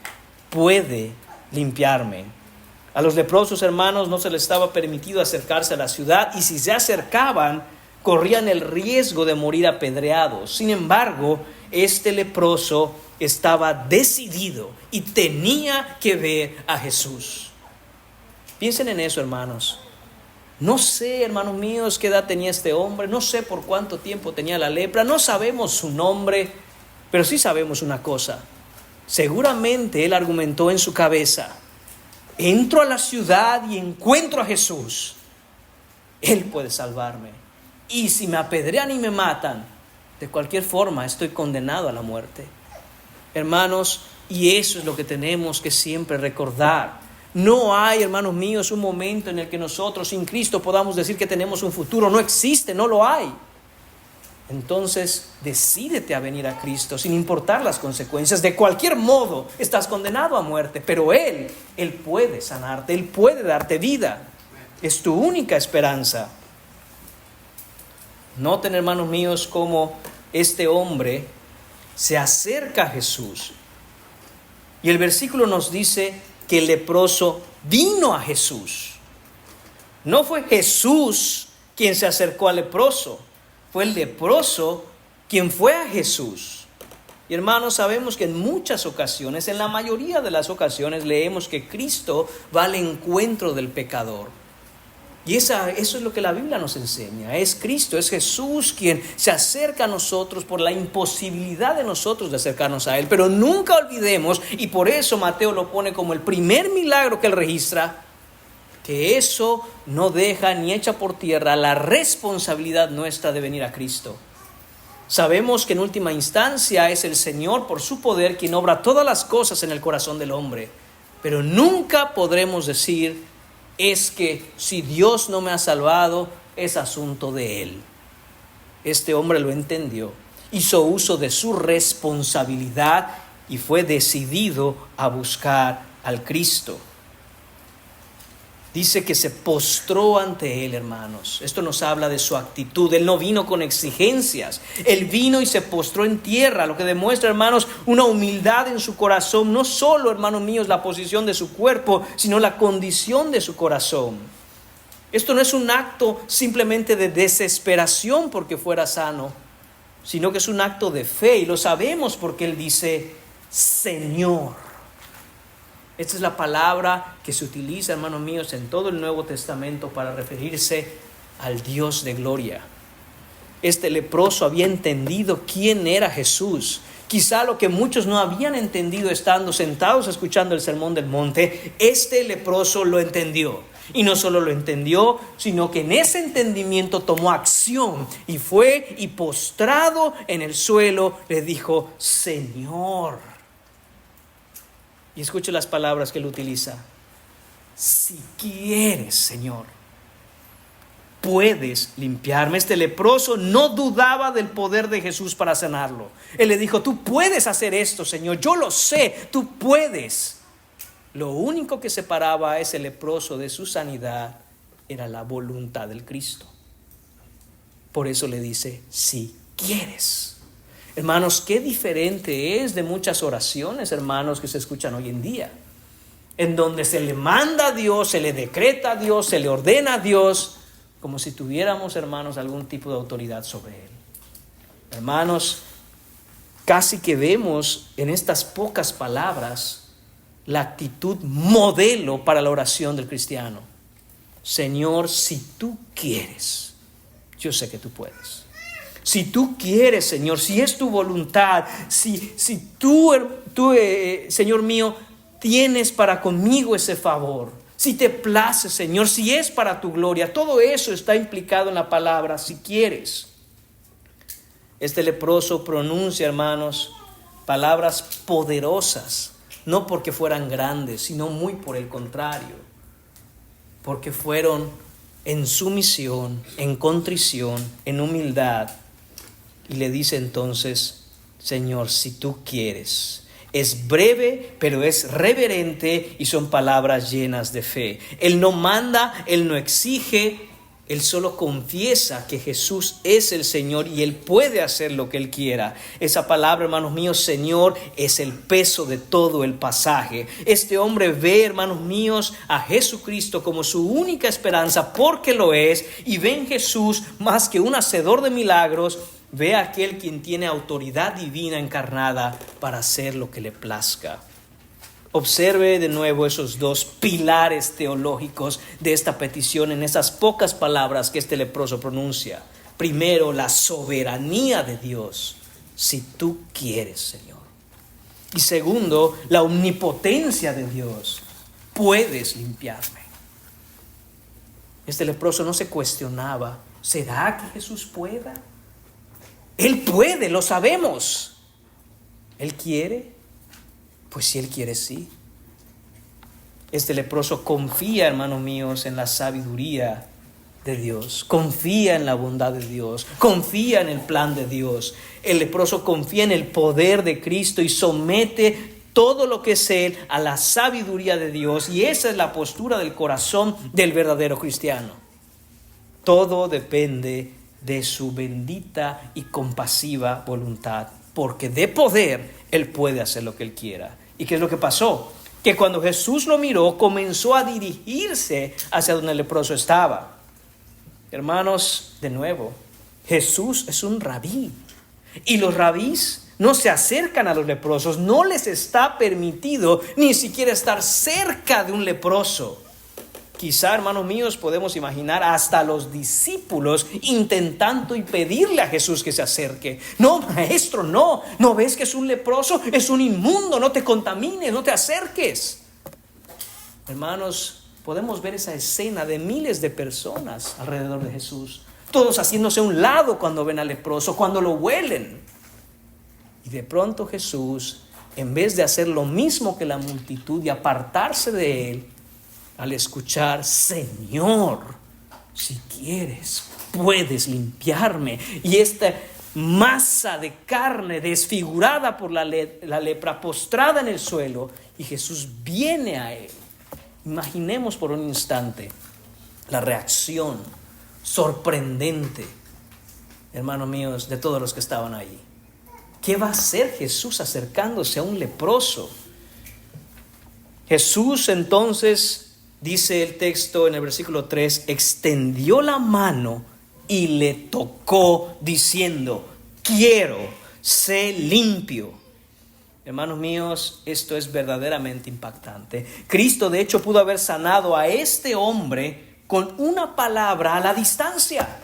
puede limpiarme. A los leprosos, hermanos, no se les estaba permitido acercarse a la ciudad y si se acercaban, corrían el riesgo de morir apedreados. Sin embargo, este leproso estaba decidido y tenía que ver a Jesús. Piensen en eso, hermanos. No sé, hermanos míos, qué edad tenía este hombre. No sé por cuánto tiempo tenía la lepra. No sabemos su nombre, pero sí sabemos una cosa. Seguramente él argumentó en su cabeza, entro a la ciudad y encuentro a Jesús. Él puede salvarme. Y si me apedrean y me matan, de cualquier forma estoy condenado a la muerte. Hermanos, y eso es lo que tenemos que siempre recordar. No hay, hermanos míos, un momento en el que nosotros sin Cristo podamos decir que tenemos un futuro. No existe, no lo hay. Entonces, decídete a venir a Cristo sin importar las consecuencias. De cualquier modo, estás condenado a muerte, pero Él puede sanarte, Él puede darte vida. Es tu única esperanza. Noten, hermanos míos, cómo este hombre se acerca a Jesús. Y el versículo nos dice que el leproso vino a Jesús. No fue Jesús quien se acercó al leproso, fue el leproso quien fue a Jesús. Y hermanos, sabemos que en muchas ocasiones, en la mayoría de las ocasiones, leemos que Cristo va al encuentro del pecador. Y eso es lo que la Biblia nos enseña. Es Cristo, es Jesús quien se acerca a nosotros por la imposibilidad de nosotros de acercarnos a Él. Pero nunca olvidemos, y por eso Mateo lo pone como el primer milagro que él registra, que eso no deja ni echa por tierra la responsabilidad nuestra de venir a Cristo. Sabemos que en última instancia es el Señor por su poder quien obra todas las cosas en el corazón del hombre. Pero nunca podremos decir, es que si Dios no me ha salvado, es asunto de Él. Este hombre lo entendió, hizo uso de su responsabilidad y fue decidido a buscar al Cristo. Dice que se postró ante él, hermanos. Esto nos habla de su actitud. Él no vino con exigencias. Él vino y se postró en tierra, lo que demuestra, hermanos, una humildad en su corazón. No solo, hermanos míos, la posición de su cuerpo, sino la condición de su corazón. Esto no es un acto simplemente de desesperación porque fuera sano, sino que es un acto de fe. Y lo sabemos porque él dice, Señor. Esta es la palabra que se utiliza, hermanos míos, en todo el Nuevo Testamento para referirse al Dios de gloria. Este leproso había entendido quién era Jesús. Quizá lo que muchos no habían entendido estando sentados escuchando el Sermón del Monte, este leproso lo entendió. Y no solo lo entendió, sino que en ese entendimiento tomó acción y fue y postrado en el suelo le dijo, Señor. Y escuche las palabras que él utiliza. Si quieres, Señor, puedes limpiarme. Este leproso no dudaba del poder de Jesús para sanarlo. Él le dijo, tú puedes hacer esto, Señor. Yo lo sé, tú puedes. Lo único que separaba a ese leproso de su sanidad era la voluntad del Cristo. Por eso le dice, si quieres. Hermanos, qué diferente es de muchas oraciones, hermanos, que se escuchan hoy en día, en donde se le manda a Dios, se le decreta a Dios, se le ordena a Dios, como si tuviéramos, hermanos, algún tipo de autoridad sobre Él. Hermanos, casi que vemos en estas pocas palabras la actitud modelo para la oración del cristiano. Señor, si tú quieres, yo sé que tú puedes. Si tú quieres, Señor, si es tu voluntad, si tú, Señor mío, tienes para conmigo ese favor, si te place, Señor, si es para tu gloria, todo eso está implicado en la palabra, si quieres. Este leproso pronuncia, hermanos, palabras poderosas, no porque fueran grandes, sino muy por el contrario, porque fueron en sumisión, en contrición, en humildad. Y le dice entonces, Señor, si tú quieres. Es breve, pero es reverente y son palabras llenas de fe. Él no manda, Él no exige, Él solo confiesa que Jesús es el Señor y Él puede hacer lo que Él quiera. Esa palabra, hermanos míos, Señor, es el peso de todo el pasaje. Este hombre ve, hermanos míos, a Jesucristo como su única esperanza porque lo es, y ve en Jesús más que un hacedor de milagros. Ve a aquel quien tiene autoridad divina encarnada para hacer lo que le plazca. Observe de nuevo esos dos pilares teológicos de esta petición en esas pocas palabras que este leproso pronuncia. Primero, la soberanía de Dios, si tú quieres, Señor. Y segundo, la omnipotencia de Dios, puedes limpiarme. Este leproso no se cuestionaba, ¿será que Jesús pueda? Él puede, lo sabemos. ¿Él quiere? Pues si Él quiere, sí. Este leproso confía, hermanos míos, en la sabiduría de Dios. Confía en la bondad de Dios. Confía en el plan de Dios. El leproso confía en el poder de Cristo y somete todo lo que es Él a la sabiduría de Dios. Y esa es la postura del corazón del verdadero cristiano. Todo depende de su bendita y compasiva voluntad, porque de poder Él puede hacer lo que Él quiera. ¿Y qué es lo que pasó? Que cuando Jesús lo miró, comenzó a dirigirse hacia donde el leproso estaba. Hermanos, de nuevo, Jesús es un rabí, y los rabís no se acercan a los leprosos, no les está permitido ni siquiera estar cerca de un leproso. Quizá, hermanos míos, podemos imaginar hasta los discípulos intentando y pedirle a Jesús que se acerque. No, maestro, no ves que es un leproso, es un inmundo, no te contamines, no te acerques. Hermanos, podemos ver esa escena de miles de personas alrededor de Jesús, todos haciéndose a un lado cuando ven al leproso, cuando lo huelen. Y de pronto Jesús, en vez de hacer lo mismo que la multitud y apartarse de él, al escuchar, Señor, si quieres, puedes limpiarme. Y esta masa de carne desfigurada por la lepra, postrada en el suelo, y Jesús viene a él Imaginemos por un instante la reacción sorprendente, hermanos míos, de todos los que estaban allí. ¿Qué va a hacer Jesús acercándose a un leproso? Jesús entonces, dice el texto en el versículo 3, extendió la mano y le tocó diciendo: quiero, sé limpio. Hermanos míos, esto es verdaderamente impactante. Cristo de hecho pudo haber sanado a este hombre con una palabra a la distancia,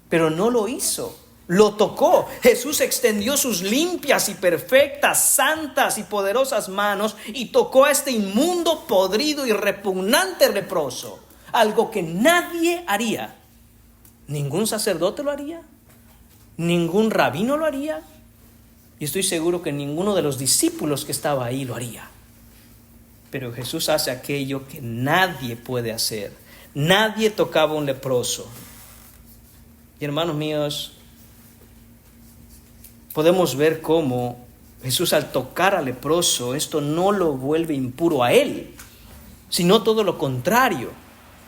pero no lo hizo. Lo tocó. Jesús extendió sus limpias y perfectas, santas y poderosas manos y tocó a este inmundo, podrido y repugnante leproso. Algo que nadie haría. Ningún sacerdote lo haría. Ningún rabino lo haría. Y estoy seguro que ninguno de los discípulos que estaba ahí lo haría. Pero Jesús hace aquello que nadie puede hacer. Nadie tocaba a un leproso. Y hermanos míos, podemos ver cómo Jesús, al tocar al leproso, esto no lo vuelve impuro a él, sino todo lo contrario.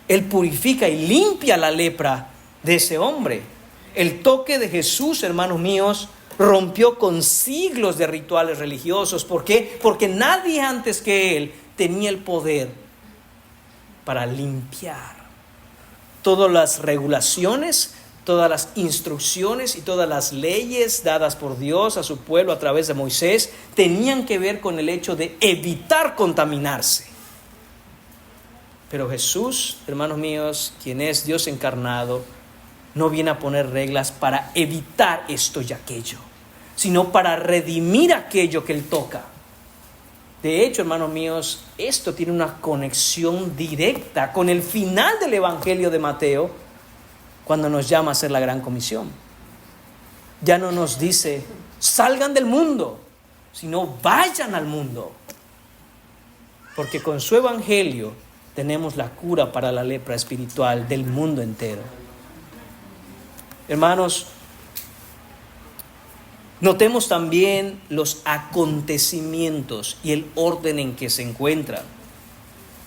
Él purifica y limpia la lepra de ese hombre. El toque de Jesús, hermanos míos, rompió con siglos de rituales religiosos. ¿Por qué? Porque nadie antes que él tenía el poder para limpiar. Todas las regulaciones, todas las instrucciones y todas las leyes dadas por Dios a su pueblo a través de Moisés tenían que ver con el hecho de evitar contaminarse. Pero Jesús, hermanos míos, quien es Dios encarnado, no viene a poner reglas para evitar esto y aquello, sino para redimir aquello que Él toca. De hecho, hermanos míos, esto tiene una conexión directa con el final del Evangelio de Mateo, cuando nos llama a hacer la gran comisión. Ya no nos dice, salgan del mundo, sino vayan al mundo. Porque con su Evangelio tenemos la cura para la lepra espiritual del mundo entero. Hermanos, notemos también los acontecimientos y el orden en que se encuentran.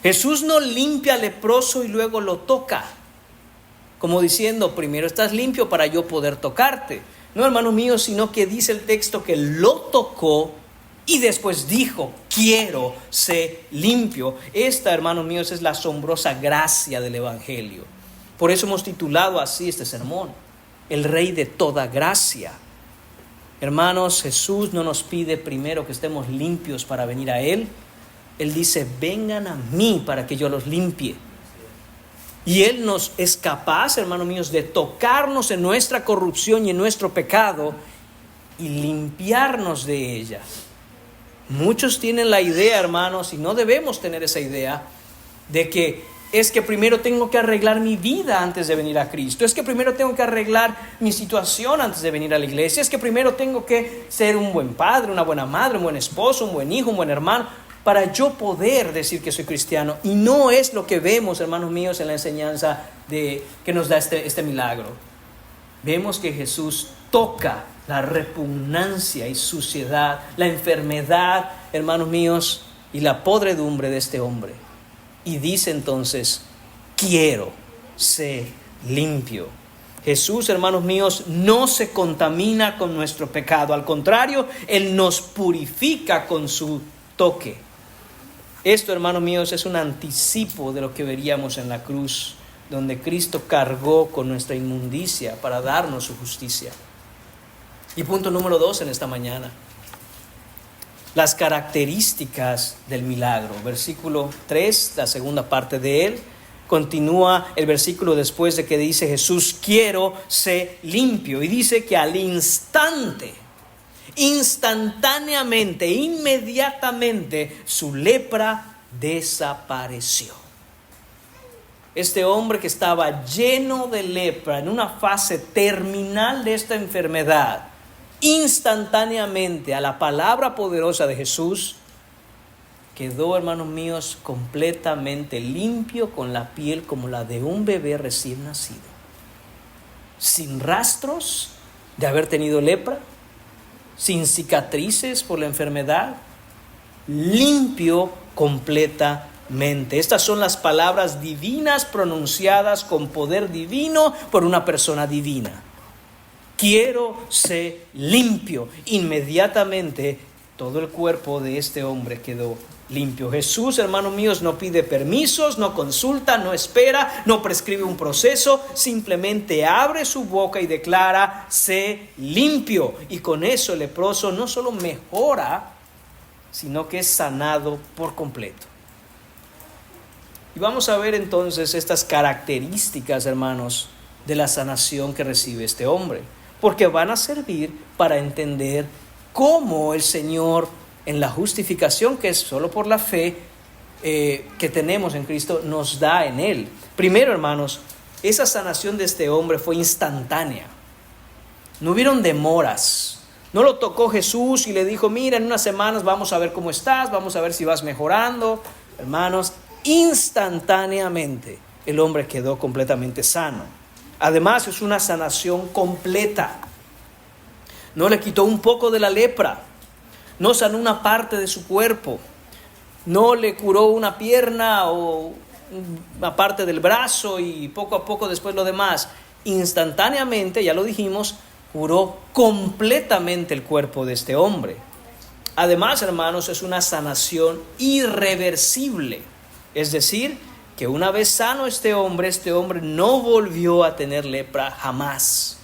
Jesús no limpia al leproso y luego lo toca, como diciendo, primero estás limpio para yo poder tocarte. No, hermanos míos, sino que dice el texto que lo tocó y después dijo, quiero ser limpio. Esta, hermanos míos, es la asombrosa gracia del Evangelio. Por eso hemos titulado así este sermón, el Rey de toda gracia. Hermanos, Jesús no nos pide primero que estemos limpios para venir a Él. Él dice, vengan a mí para que yo los limpie. Y Él nos es capaz, hermanos míos, de tocarnos en nuestra corrupción y en nuestro pecado y limpiarnos de ella. Muchos tienen la idea, hermanos, y no debemos tener esa idea, de que es que primero tengo que arreglar mi vida antes de venir a Cristo. Es que primero tengo que arreglar mi situación antes de venir a la iglesia. Es que primero tengo que ser un buen padre, una buena madre, un buen esposo, un buen hijo, un buen hermano, para yo poder decir que soy cristiano. Y no es lo que vemos, hermanos míos, en la enseñanza que nos da este milagro. Vemos que Jesús toca la repugnancia y suciedad, la enfermedad, hermanos míos, y la podredumbre de este hombre. Y dice entonces, quiero ser limpio. Jesús, hermanos míos, no se contamina con nuestro pecado. Al contrario, Él nos purifica con su toque. Esto, hermanos míos, es un anticipo de lo que veríamos en la cruz, donde Cristo cargó con nuestra inmundicia para darnos su justicia. Y punto número 2 en esta mañana. Las características del milagro. Versículo 3, la segunda parte de él. Continúa el versículo después de que dice Jesús, quiero ser limpio. Y dice que al instante, instantáneamente, inmediatamente, su lepra desapareció. Este hombre que estaba lleno de lepra, en una fase terminal de esta enfermedad, instantáneamente a la palabra poderosa de Jesús, quedó, hermanos míos, completamente limpio, con la piel como la de un bebé recién nacido, sin rastros de haber tenido lepra, sin cicatrices por la enfermedad, limpio completamente. Estas son las palabras divinas pronunciadas con poder divino por una persona divina. Quiero ser limpio. Inmediatamente todo el cuerpo de este hombre quedó limpio. Jesús, hermanos míos, no pide permisos, no consulta, no espera, no prescribe un proceso, simplemente abre su boca y declara: sé limpio. Y con eso el leproso no solo mejora, sino que es sanado por completo. Y vamos a ver entonces estas características, hermanos, de la sanación que recibe este hombre, porque van a servir para entender cómo el Señor, en la justificación que es solo por la fe que tenemos en Cristo, nos da en Él. Primero, hermanos, esa sanación de este hombre fue instantánea. No hubieron demoras. No lo tocó Jesús y le dijo: mira, en unas semanas vamos a ver cómo estás, vamos a ver si vas mejorando. Hermanos, instantáneamente el hombre quedó completamente sano. Además, es una sanación completa. No le quitó un poco de la lepra, no sanó una parte de su cuerpo, no le curó una pierna o una parte del brazo y poco a poco después lo demás. Instantáneamente, ya lo dijimos, curó completamente el cuerpo de este hombre. Además, hermanos, es una sanación irreversible. Es decir, que una vez sano este hombre no volvió a tener lepra jamás.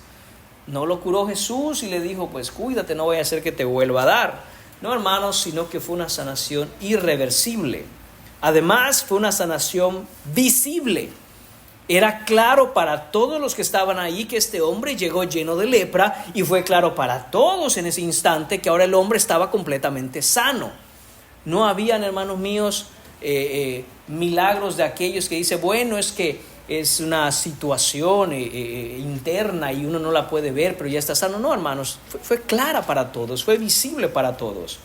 No lo curó Jesús y le dijo: pues cuídate, no voy a hacer que te vuelva a dar. No, hermanos, sino que fue una sanación irreversible. Además, fue una sanación visible. Era claro para todos los que estaban ahí que este hombre llegó lleno de lepra, y fue claro para todos en ese instante que ahora el hombre estaba completamente sano. No habían, hermanos míos, milagros de aquellos que dicen: bueno, es que es una situación interna y uno no la puede ver, pero ya está sano. No, hermanos, fue clara para todos, fue visible para todos.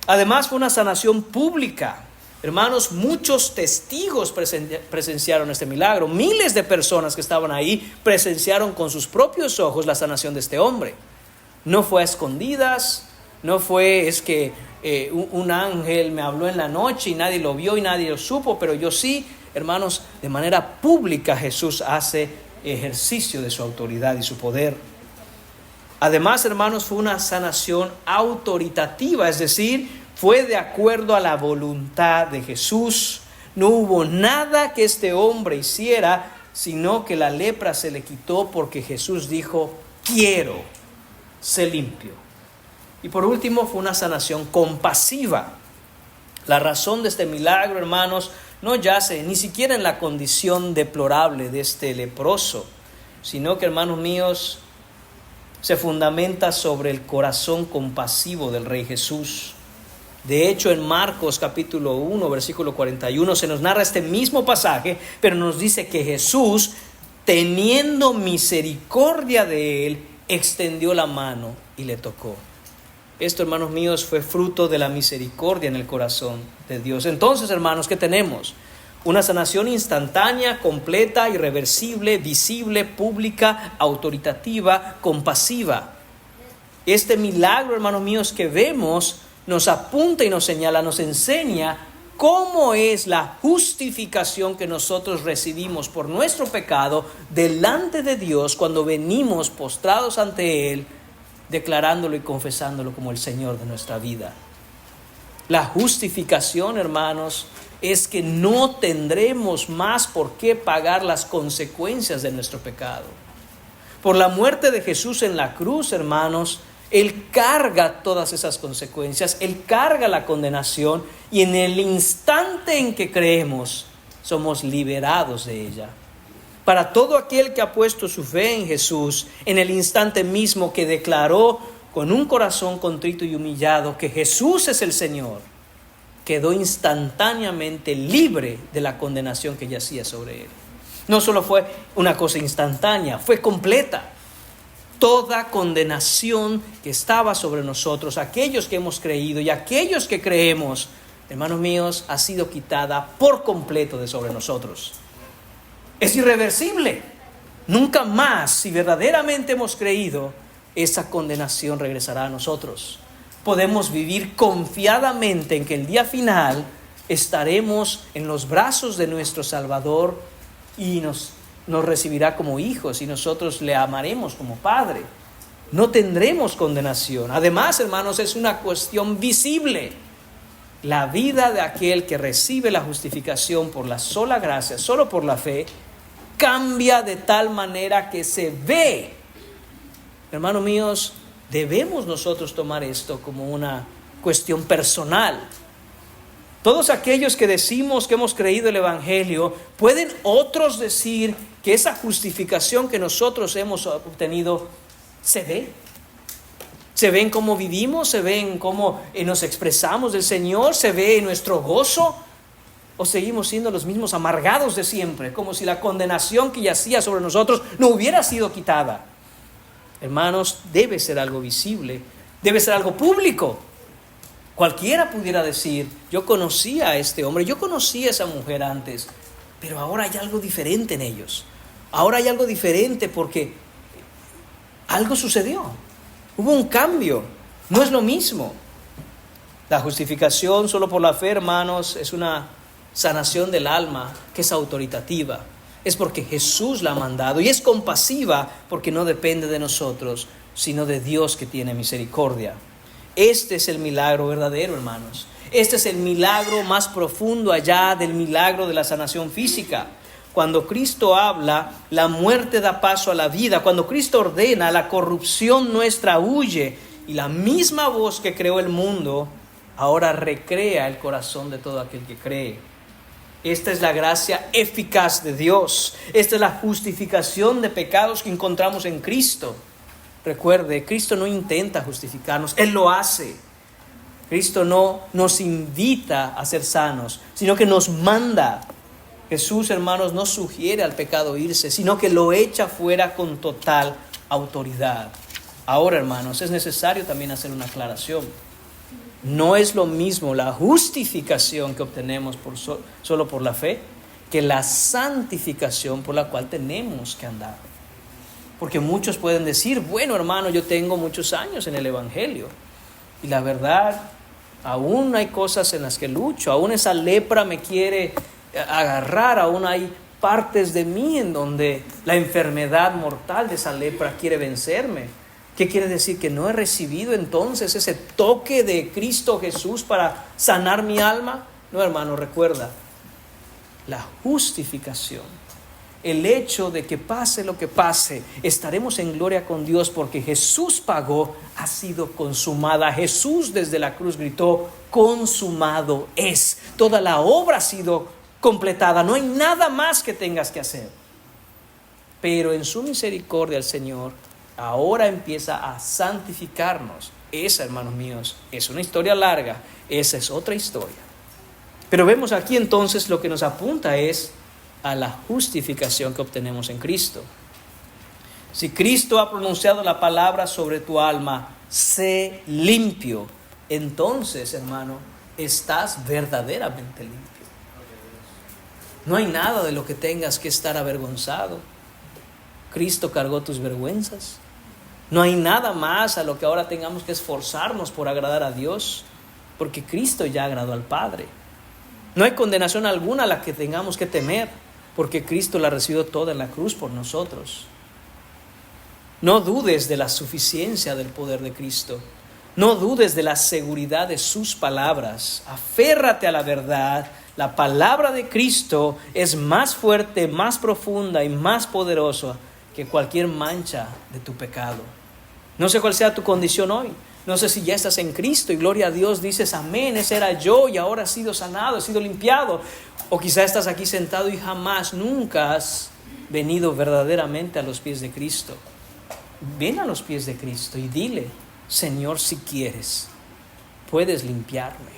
Además, fue una sanación pública. Hermanos, muchos testigos presenciaron este milagro. Miles de personas que estaban ahí presenciaron con sus propios ojos la sanación de este hombre. No fue a escondidas, no fue es que un ángel me habló en la noche y nadie lo vio y nadie lo supo, pero yo sí. Hermanos, de manera pública Jesús hace ejercicio de su autoridad y su poder. Además, hermanos, fue una sanación autoritativa, es decir, fue de acuerdo a la voluntad de Jesús. No hubo nada que este hombre hiciera, sino que la lepra se le quitó porque Jesús dijo: quiero ser limpio. Y por último, fue una sanación compasiva. La razón de este milagro, hermanos, no yace ni siquiera en la condición deplorable de este leproso, sino que, hermanos míos, se fundamenta sobre el corazón compasivo del Rey Jesús. De hecho, en Marcos capítulo 1, versículo 41, se nos narra este mismo pasaje, pero nos dice que Jesús, teniendo misericordia de él, extendió la mano y le tocó. Esto, hermanos míos, fue fruto de la misericordia en el corazón de Dios. Entonces, hermanos, ¿qué tenemos? Una sanación instantánea, completa, irreversible, visible, pública, autoritativa, compasiva. Este milagro, hermanos míos, que vemos, nos apunta y nos señala, nos enseña cómo es la justificación que nosotros recibimos por nuestro pecado delante de Dios cuando venimos postrados ante Él, declarándolo y confesándolo como el Señor de nuestra vida. La justificación, hermanos, es que no tendremos más por qué pagar las consecuencias de nuestro pecado. Por la muerte de Jesús en la cruz, hermanos, Él carga todas esas consecuencias, Él carga la condenación, y en el instante en que creemos, somos liberados de ella. Para todo aquel que ha puesto su fe en Jesús, en el instante mismo que declaró con un corazón contrito y humillado que Jesús es el Señor, quedó instantáneamente libre de la condenación que yacía sobre él. No solo fue una cosa instantánea, fue completa. Toda condenación que estaba sobre nosotros, aquellos que hemos creído y aquellos que creemos, hermanos míos, ha sido quitada por completo de sobre nosotros. Es irreversible. Nunca más, si verdaderamente hemos creído, esa condenación regresará a nosotros. Podemos vivir confiadamente en que el día final estaremos en los brazos de nuestro Salvador y nos recibirá como hijos y nosotros le amaremos como Padre. No tendremos condenación. Además, hermanos, es una cuestión visible. La vida de aquel que recibe la justificación por la sola gracia, solo por la fe, cambia de tal manera que se ve. Hermanos míos, debemos nosotros tomar esto como una cuestión personal. Todos aquellos que decimos que hemos creído el Evangelio, ¿pueden otros decir que esa justificación que nosotros hemos obtenido se ve? ¿Se ve en cómo vivimos? ¿Se ve en cómo nos expresamos del Señor? ¿Se ve en nuestro gozo? ¿O seguimos siendo los mismos amargados de siempre, como si la condenación que yacía sobre nosotros no hubiera sido quitada? Hermanos, debe ser algo visible, debe ser algo público. Cualquiera pudiera decir, yo conocía a este hombre, yo conocía a esa mujer antes, pero ahora hay algo diferente en ellos. Ahora hay algo diferente porque algo sucedió. Hubo un cambio, no es lo mismo. La justificación solo por la fe, hermanos, es una sanación del alma que es autoritativa. Es porque Jesús la ha mandado y es compasiva porque no depende de nosotros, sino de Dios que tiene misericordia. Este es el milagro verdadero, hermanos. Este es el milagro más profundo allá del milagro de la sanación física. Cuando Cristo habla, la muerte da paso a la vida. Cuando Cristo ordena, la corrupción nuestra huye. Y la misma voz que creó el mundo, ahora recrea el corazón de todo aquel que cree. Esta es la gracia eficaz de Dios. Esta es la justificación de pecados que encontramos en Cristo. Recuerde, Cristo no intenta justificarnos, Él lo hace. Cristo no nos invita a ser sanos, sino que nos manda. Jesús, hermanos, no sugiere al pecado irse, sino que lo echa fuera con total autoridad. Ahora, hermanos, es necesario también hacer una aclaración. No es lo mismo la justificación que obtenemos solo por la fe que la santificación por la cual tenemos que andar. Porque muchos pueden decir, bueno, hermano, yo tengo muchos años en el Evangelio y la verdad, aún hay cosas en las que lucho, aún esa lepra me quiere agarrar, aún hay partes de mí en donde la enfermedad mortal de esa lepra quiere vencerme. ¿Qué quiere decir? ¿Que no he recibido entonces ese toque de Cristo Jesús para sanar mi alma? No, hermano, recuerda, la justificación, el hecho de que pase lo que pase, estaremos en gloria con Dios porque Jesús pagó, ha sido consumada. Jesús desde la cruz gritó, consumado es. Toda la obra ha sido completada, no hay nada más que tengas que hacer. Pero en su misericordia el Señor ahora empieza a santificarnos. Esa, hermanos míos, es una historia larga, esa es otra historia. Pero vemos aquí entonces lo que nos apunta es a la justificación que obtenemos en Cristo. Si Cristo ha pronunciado la palabra sobre tu alma, sé limpio, entonces, hermano, estás verdaderamente limpio. No hay nada de lo que tengas que estar avergonzado. Cristo cargó tus vergüenzas. No hay nada más a lo que ahora tengamos que esforzarnos por agradar a Dios, porque Cristo ya agradó al Padre. No hay condenación alguna a la que tengamos que temer, porque Cristo la recibió toda en la cruz por nosotros. No dudes de la suficiencia del poder de Cristo. No dudes de la seguridad de sus palabras. Aférrate a la verdad. La palabra de Cristo es más fuerte, más profunda y más poderosa que cualquier mancha de tu pecado. No sé cuál sea tu condición hoy. No sé si ya estás en Cristo y gloria a Dios, dices amén, ese era yo y ahora he sido sanado, he sido limpiado. O quizá estás aquí sentado y jamás, nunca has venido verdaderamente a los pies de Cristo. Ven a los pies de Cristo y dile, Señor, si quieres, puedes limpiarme.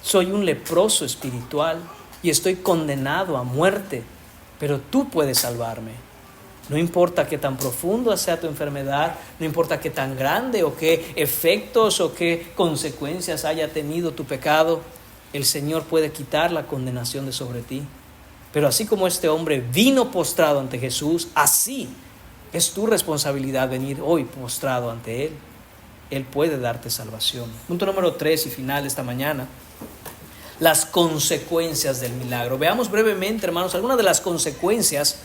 Soy un leproso espiritual y estoy condenado a muerte, pero tú puedes salvarme. No importa qué tan profunda sea tu enfermedad, no importa qué tan grande o qué efectos o qué consecuencias haya tenido tu pecado, el Señor puede quitar la condenación de sobre ti. Pero así como este hombre vino postrado ante Jesús, así es tu responsabilidad venir hoy postrado ante Él. Él puede darte salvación. Punto número 3 y final esta mañana. las consecuencias del milagro. Veamos brevemente, hermanos, algunas de las consecuencias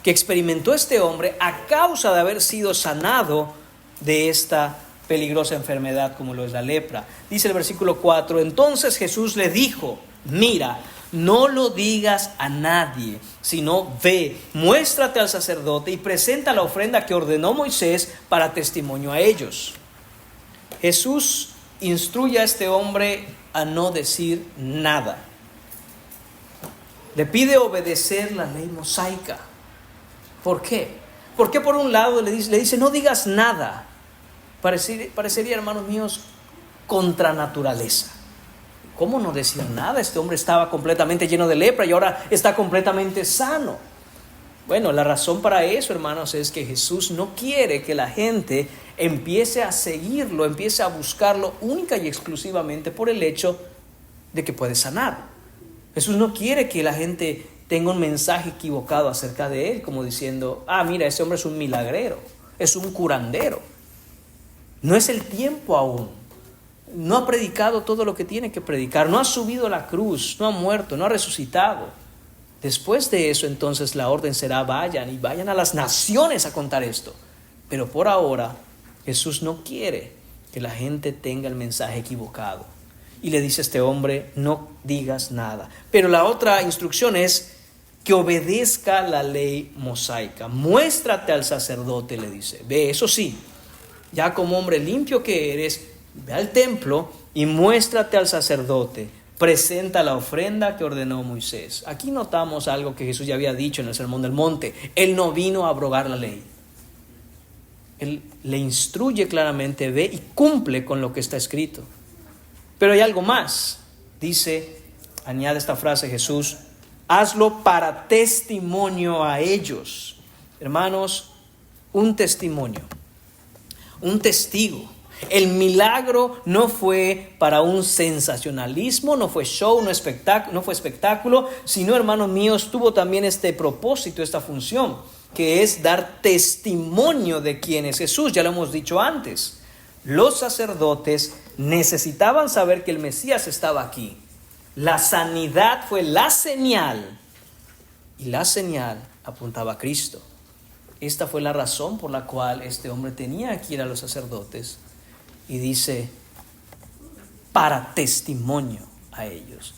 que experimentó este hombre a causa de haber sido sanado de esta peligrosa enfermedad como lo es la lepra. Dice el versículo 4, entonces Jesús le dijo, mira, no lo digas a nadie, sino ve, muéstrate al sacerdote y presenta la ofrenda que ordenó Moisés para testimonio a ellos. Jesús instruye a este hombre a no decir nada. Le pide obedecer la ley mosaica. ¿Por qué? Porque por un lado le dice no digas nada. Parecería, hermanos míos, contra naturaleza. ¿Cómo no decir nada? Este hombre estaba completamente lleno de lepra y ahora está completamente sano. Bueno, la razón para eso, hermanos, es que Jesús no quiere que la gente empiece a seguirlo, empiece a buscarlo única y exclusivamente por el hecho de que puede sanar. Jesús no quiere que la gente tenga un mensaje equivocado acerca de él, como diciendo, mira, ese hombre es un milagrero, es un curandero. No es el tiempo aún. No ha predicado todo lo que tiene que predicar, no ha subido a la cruz, no ha muerto, no ha resucitado. Después de eso, entonces la orden será vayan a las naciones a contar esto. Pero por ahora, Jesús no quiere que la gente tenga el mensaje equivocado. Y le dice a este hombre, no digas nada. Pero la otra instrucción es que obedezca la ley mosaica. Muéstrate al sacerdote, le dice. Ve, eso sí, ya como hombre limpio que eres, ve al templo y muéstrate al sacerdote. Presenta la ofrenda que ordenó Moisés. Aquí notamos algo que Jesús ya había dicho en el Sermón del Monte. Él no vino a abrogar la ley. Él le instruye claramente, ve y cumple con lo que está escrito. Pero hay algo más. Añade esta frase Jesús, hazlo para testimonio a ellos. Hermanos, un testimonio, un testigo. El milagro no fue para un sensacionalismo, no fue show, no fue espectáculo, sino, hermanos míos, tuvo también este propósito, esta función, que es dar testimonio de quién es Jesús. Ya lo hemos dicho antes. Los sacerdotes necesitaban saber que el Mesías estaba aquí. La sanidad fue la señal, y la señal apuntaba a Cristo. Esta fue la razón por la cual este hombre tenía que ir a los sacerdotes. Y dice, para testimonio a ellos.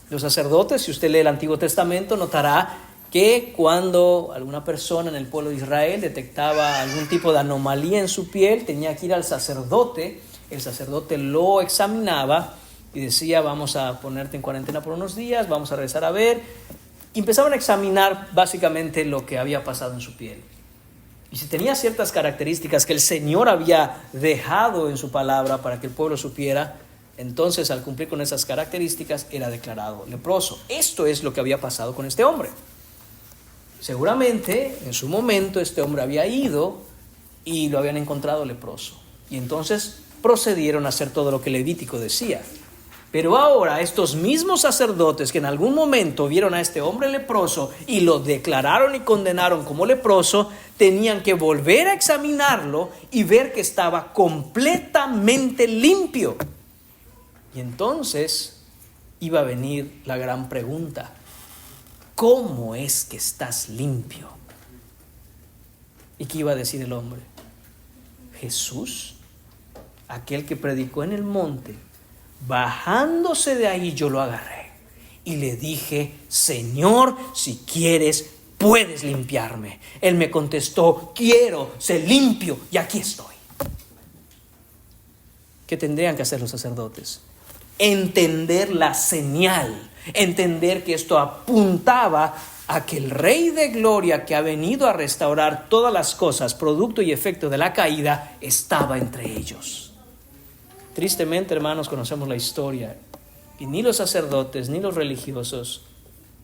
Los sacerdotes, si usted lee el Antiguo Testamento, notará que cuando alguna persona en el pueblo de Israel detectaba algún tipo de anomalía en su piel, tenía que ir al sacerdote. El sacerdote lo examinaba y decía, vamos a ponerte en cuarentena por unos días, vamos a regresar a ver. Y empezaban a examinar básicamente lo que había pasado en su piel. Y si tenía ciertas características que el Señor había dejado en su palabra para que el pueblo supiera, entonces al cumplir con esas características era declarado leproso. Esto es lo que había pasado con este hombre. Seguramente en su momento este hombre había ido y lo habían encontrado leproso. Y entonces procedieron a hacer todo lo que Levítico decía. Pero ahora estos mismos sacerdotes que en algún momento vieron a este hombre leproso y lo declararon y condenaron como leproso, tenían que volver a examinarlo y ver que estaba completamente limpio. Y entonces iba a venir la gran pregunta: ¿cómo es que estás limpio? ¿Y qué iba a decir el hombre? Jesús, aquel que predicó en el monte, bajándose de ahí yo lo agarré y le dije, Señor, si quieres puedes limpiarme. Él me contestó, quiero ser limpio y aquí estoy. ¿Qué tendrían que hacer los sacerdotes? Entender la señal, entender que esto apuntaba a que el Rey de Gloria, que ha venido a restaurar todas las cosas, producto y efecto de la caída, estaba entre ellos. Tristemente, hermanos, conocemos la historia y ni los sacerdotes, ni los religiosos,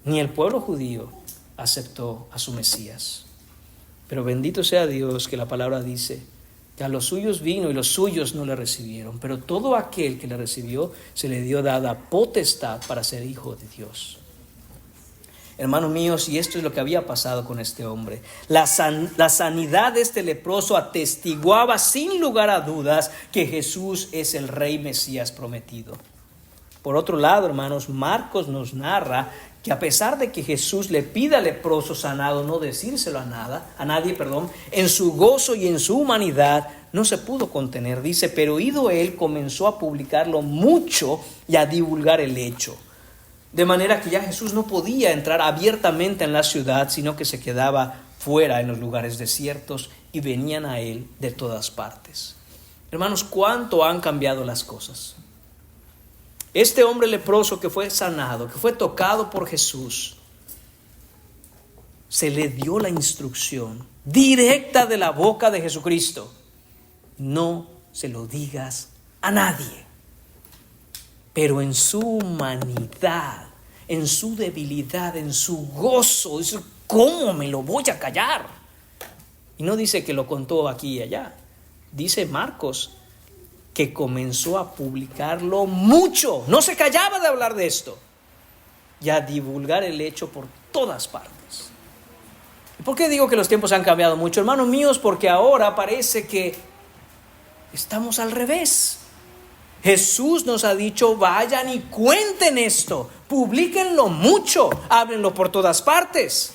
ni el pueblo judío aceptó a su Mesías. Pero bendito sea Dios que la palabra dice que a los suyos vino y los suyos no le recibieron, pero todo aquel que le recibió se le dio dada potestad para ser hijo de Dios. Hermanos míos, y esto es lo que había pasado con este hombre. La sanidad de este leproso atestiguaba sin lugar a dudas que Jesús es el Rey Mesías prometido. Por otro lado, hermanos, Marcos nos narra que a pesar de que Jesús le pida al leproso sanado no decírselo a nadie, en su gozo y en su humanidad no se pudo contener. Dice, pero ido él comenzó a publicarlo mucho y a divulgar el hecho. De manera que ya Jesús no podía entrar abiertamente en la ciudad, sino que se quedaba fuera en los lugares desiertos y venían a él de todas partes. Hermanos, ¿cuánto han cambiado las cosas? Este hombre leproso que fue sanado, que fue tocado por Jesús, se le dio la instrucción directa de la boca de Jesucristo: no se lo digas a nadie. Pero en su humanidad, en su debilidad, en su gozo, dice, ¿cómo me lo voy a callar? Y no dice que lo contó aquí y allá. Dice Marcos que comenzó a publicarlo mucho. No se callaba de hablar de esto y a divulgar el hecho por todas partes. ¿Y por qué digo que los tiempos han cambiado mucho, hermanos míos? Porque ahora parece que estamos al revés. Jesús nos ha dicho, vayan y cuenten esto, publíquenlo mucho, háblenlo por todas partes.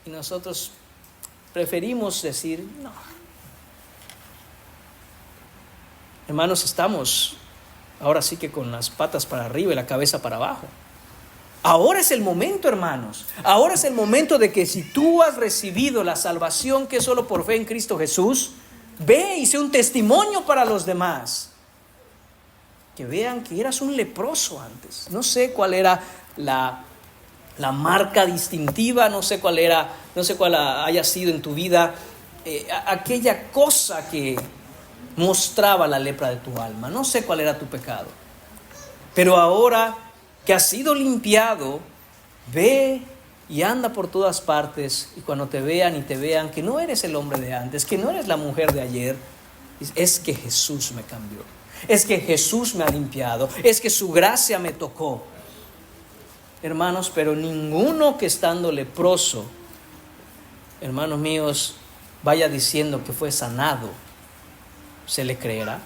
Y nosotros preferimos decir, no. Hermanos, estamos ahora sí que con las patas para arriba y la cabeza para abajo. Ahora es el momento, hermanos. Ahora es el momento de que si tú has recibido la salvación que es solo por fe en Cristo Jesús, ve y sé un testimonio para los demás. Que vean que eras un leproso antes. No sé cuál era la marca distintiva, no sé cuál haya sido en tu vida aquella cosa que mostraba la lepra de tu alma. No sé cuál era tu pecado. Pero ahora que has sido limpiado, ve y anda por todas partes, y cuando te vean que no eres el hombre de antes, que no eres la mujer de ayer, es que Jesús me cambió, es que Jesús me ha limpiado, es que su gracia me tocó. Hermanos, pero ninguno que estando leproso, hermanos míos, vaya diciendo que fue sanado, se le creerá.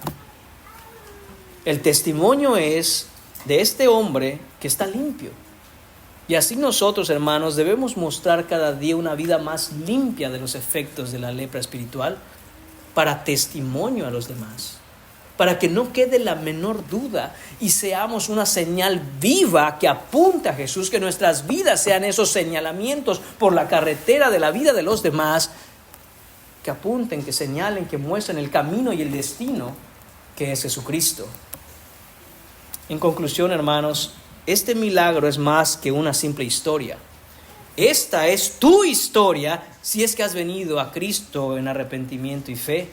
El testimonio es de este hombre que está limpio. Y así nosotros, hermanos, debemos mostrar cada día una vida más limpia de los efectos de la lepra espiritual para testimonio a los demás, para que no quede la menor duda y seamos una señal viva que apunte a Jesús, que nuestras vidas sean esos señalamientos por la carretera de la vida de los demás, que apunten, que señalen, que muestren el camino y el destino que es Jesucristo. En conclusión, hermanos, este milagro es más que una simple historia. Esta es tu historia si es que has venido a Cristo en arrepentimiento y fe.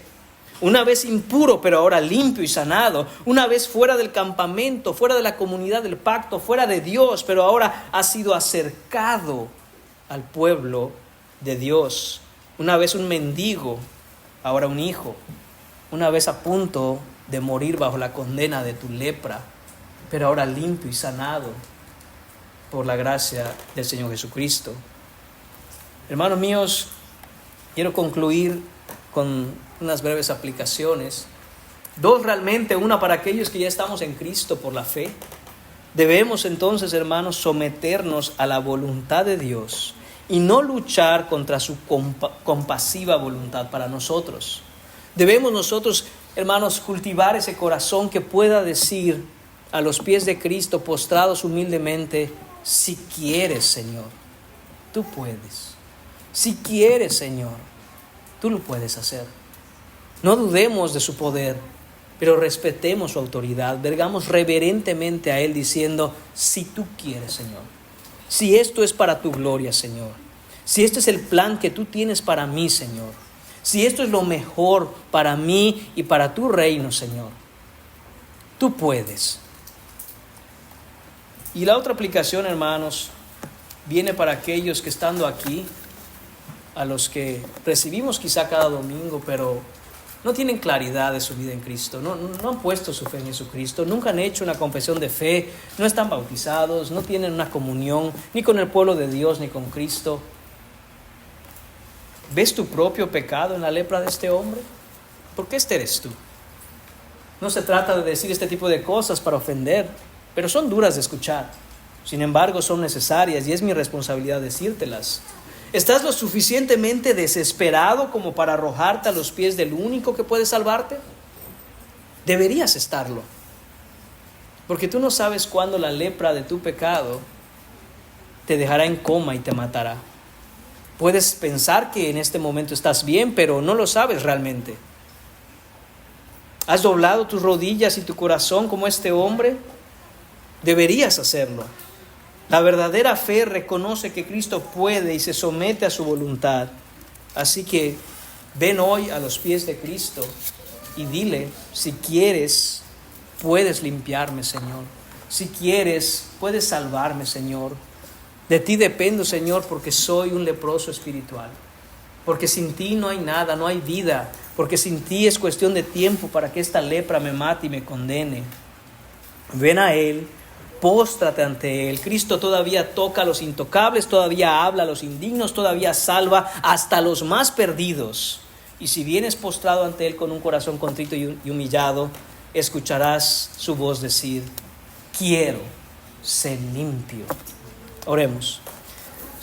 Una vez impuro, pero ahora limpio y sanado. Una vez fuera del campamento, fuera de la comunidad del pacto, fuera de Dios, pero ahora has sido acercado al pueblo de Dios. Una vez un mendigo, ahora un hijo. Una vez a punto de morir bajo la condena de tu lepra, pero ahora limpio y sanado por la gracia del Señor Jesucristo. Hermanos míos, quiero concluir con unas breves aplicaciones. Dos realmente, una para aquellos que ya estamos en Cristo por la fe. Debemos entonces, hermanos, someternos a la voluntad de Dios y no luchar contra su compasiva voluntad para nosotros. Debemos nosotros, hermanos, cultivar ese corazón que pueda decir a los pies de Cristo, postrados humildemente, si quieres, Señor, tú puedes. Si quieres, Señor, tú lo puedes hacer. No dudemos de su poder, pero respetemos su autoridad. Vergamos reverentemente a Él diciendo, si tú quieres, Señor. Si esto es para tu gloria, Señor. Si este es el plan que tú tienes para mí, Señor. Si esto es lo mejor para mí y para tu reino, Señor. Tú puedes. Y la otra aplicación, hermanos, viene para aquellos que estando aquí, a los que recibimos quizá cada domingo, pero no tienen claridad de su vida en Cristo, no han puesto su fe en Jesucristo, nunca han hecho una confesión de fe, no están bautizados, no tienen una comunión ni con el pueblo de Dios ni con Cristo. ¿Ves tu propio pecado en la lepra de este hombre? Porque este eres tú. No se trata de decir este tipo de cosas para ofender, pero son duras de escuchar. Sin embargo, son necesarias y es mi responsabilidad decírtelas. ¿Estás lo suficientemente desesperado como para arrojarte a los pies del único que puede salvarte? Deberías estarlo. Porque tú no sabes cuándo la lepra de tu pecado te dejará en coma y te matará. Puedes pensar que en este momento estás bien, pero no lo sabes realmente. ¿Has doblado tus rodillas y tu corazón como este hombre? Deberías hacerlo. La verdadera fe reconoce que Cristo puede y se somete a su voluntad. Así que ven hoy a los pies de Cristo y dile, si quieres, puedes limpiarme, Señor. Si quieres, puedes salvarme, Señor. De ti dependo, Señor, porque soy un leproso espiritual. Porque sin ti no hay nada, no hay vida. Porque sin ti es cuestión de tiempo para que esta lepra me mate y me condene. Ven a Él, póstrate ante Él. Cristo todavía toca a los intocables, todavía habla a los indignos, todavía salva hasta los más perdidos. Y si vienes postrado ante Él con un corazón contrito y humillado, escucharás su voz decir, quiero ser limpio. Oremos.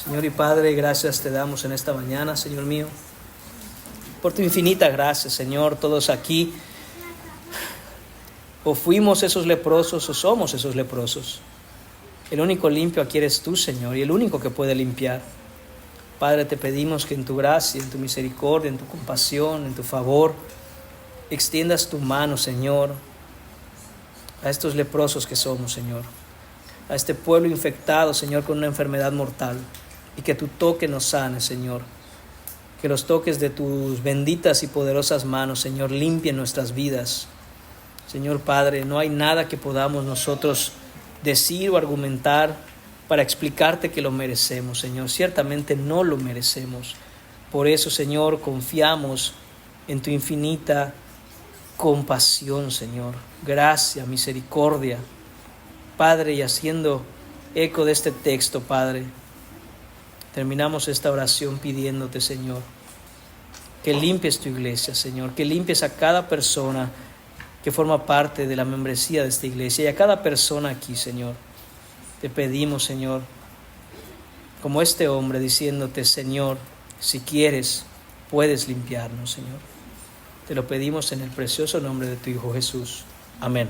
Señor y Padre, gracias te damos en esta mañana, Señor mío, por tu infinita gracia, Señor. Todos aquí o fuimos esos leprosos o somos esos leprosos. El único limpio aquí eres tú, Señor, y el único que puede limpiar. Padre, te pedimos que en tu gracia, en tu misericordia, en tu compasión, en tu favor, extiendas tu mano, Señor, a estos leprosos que somos, Señor. A este pueblo infectado, Señor, con una enfermedad mortal. Y que tu toque nos sane, Señor. Que los toques de tus benditas y poderosas manos, Señor, limpien nuestras vidas. Señor Padre, no hay nada que podamos nosotros decir o argumentar para explicarte que lo merecemos, Señor. Ciertamente no lo merecemos. Por eso, Señor, confiamos en tu infinita compasión, Señor. Gracia, misericordia. Padre, y haciendo eco de este texto, Padre, terminamos esta oración pidiéndote, Señor, que limpies tu iglesia, Señor, que limpies a cada persona que forma parte de la membresía de esta iglesia y a cada persona aquí, Señor. Te pedimos, Señor, como este hombre diciéndote, Señor, si quieres, puedes limpiarnos, Señor. Te lo pedimos en el precioso nombre de tu Hijo Jesús. Amén.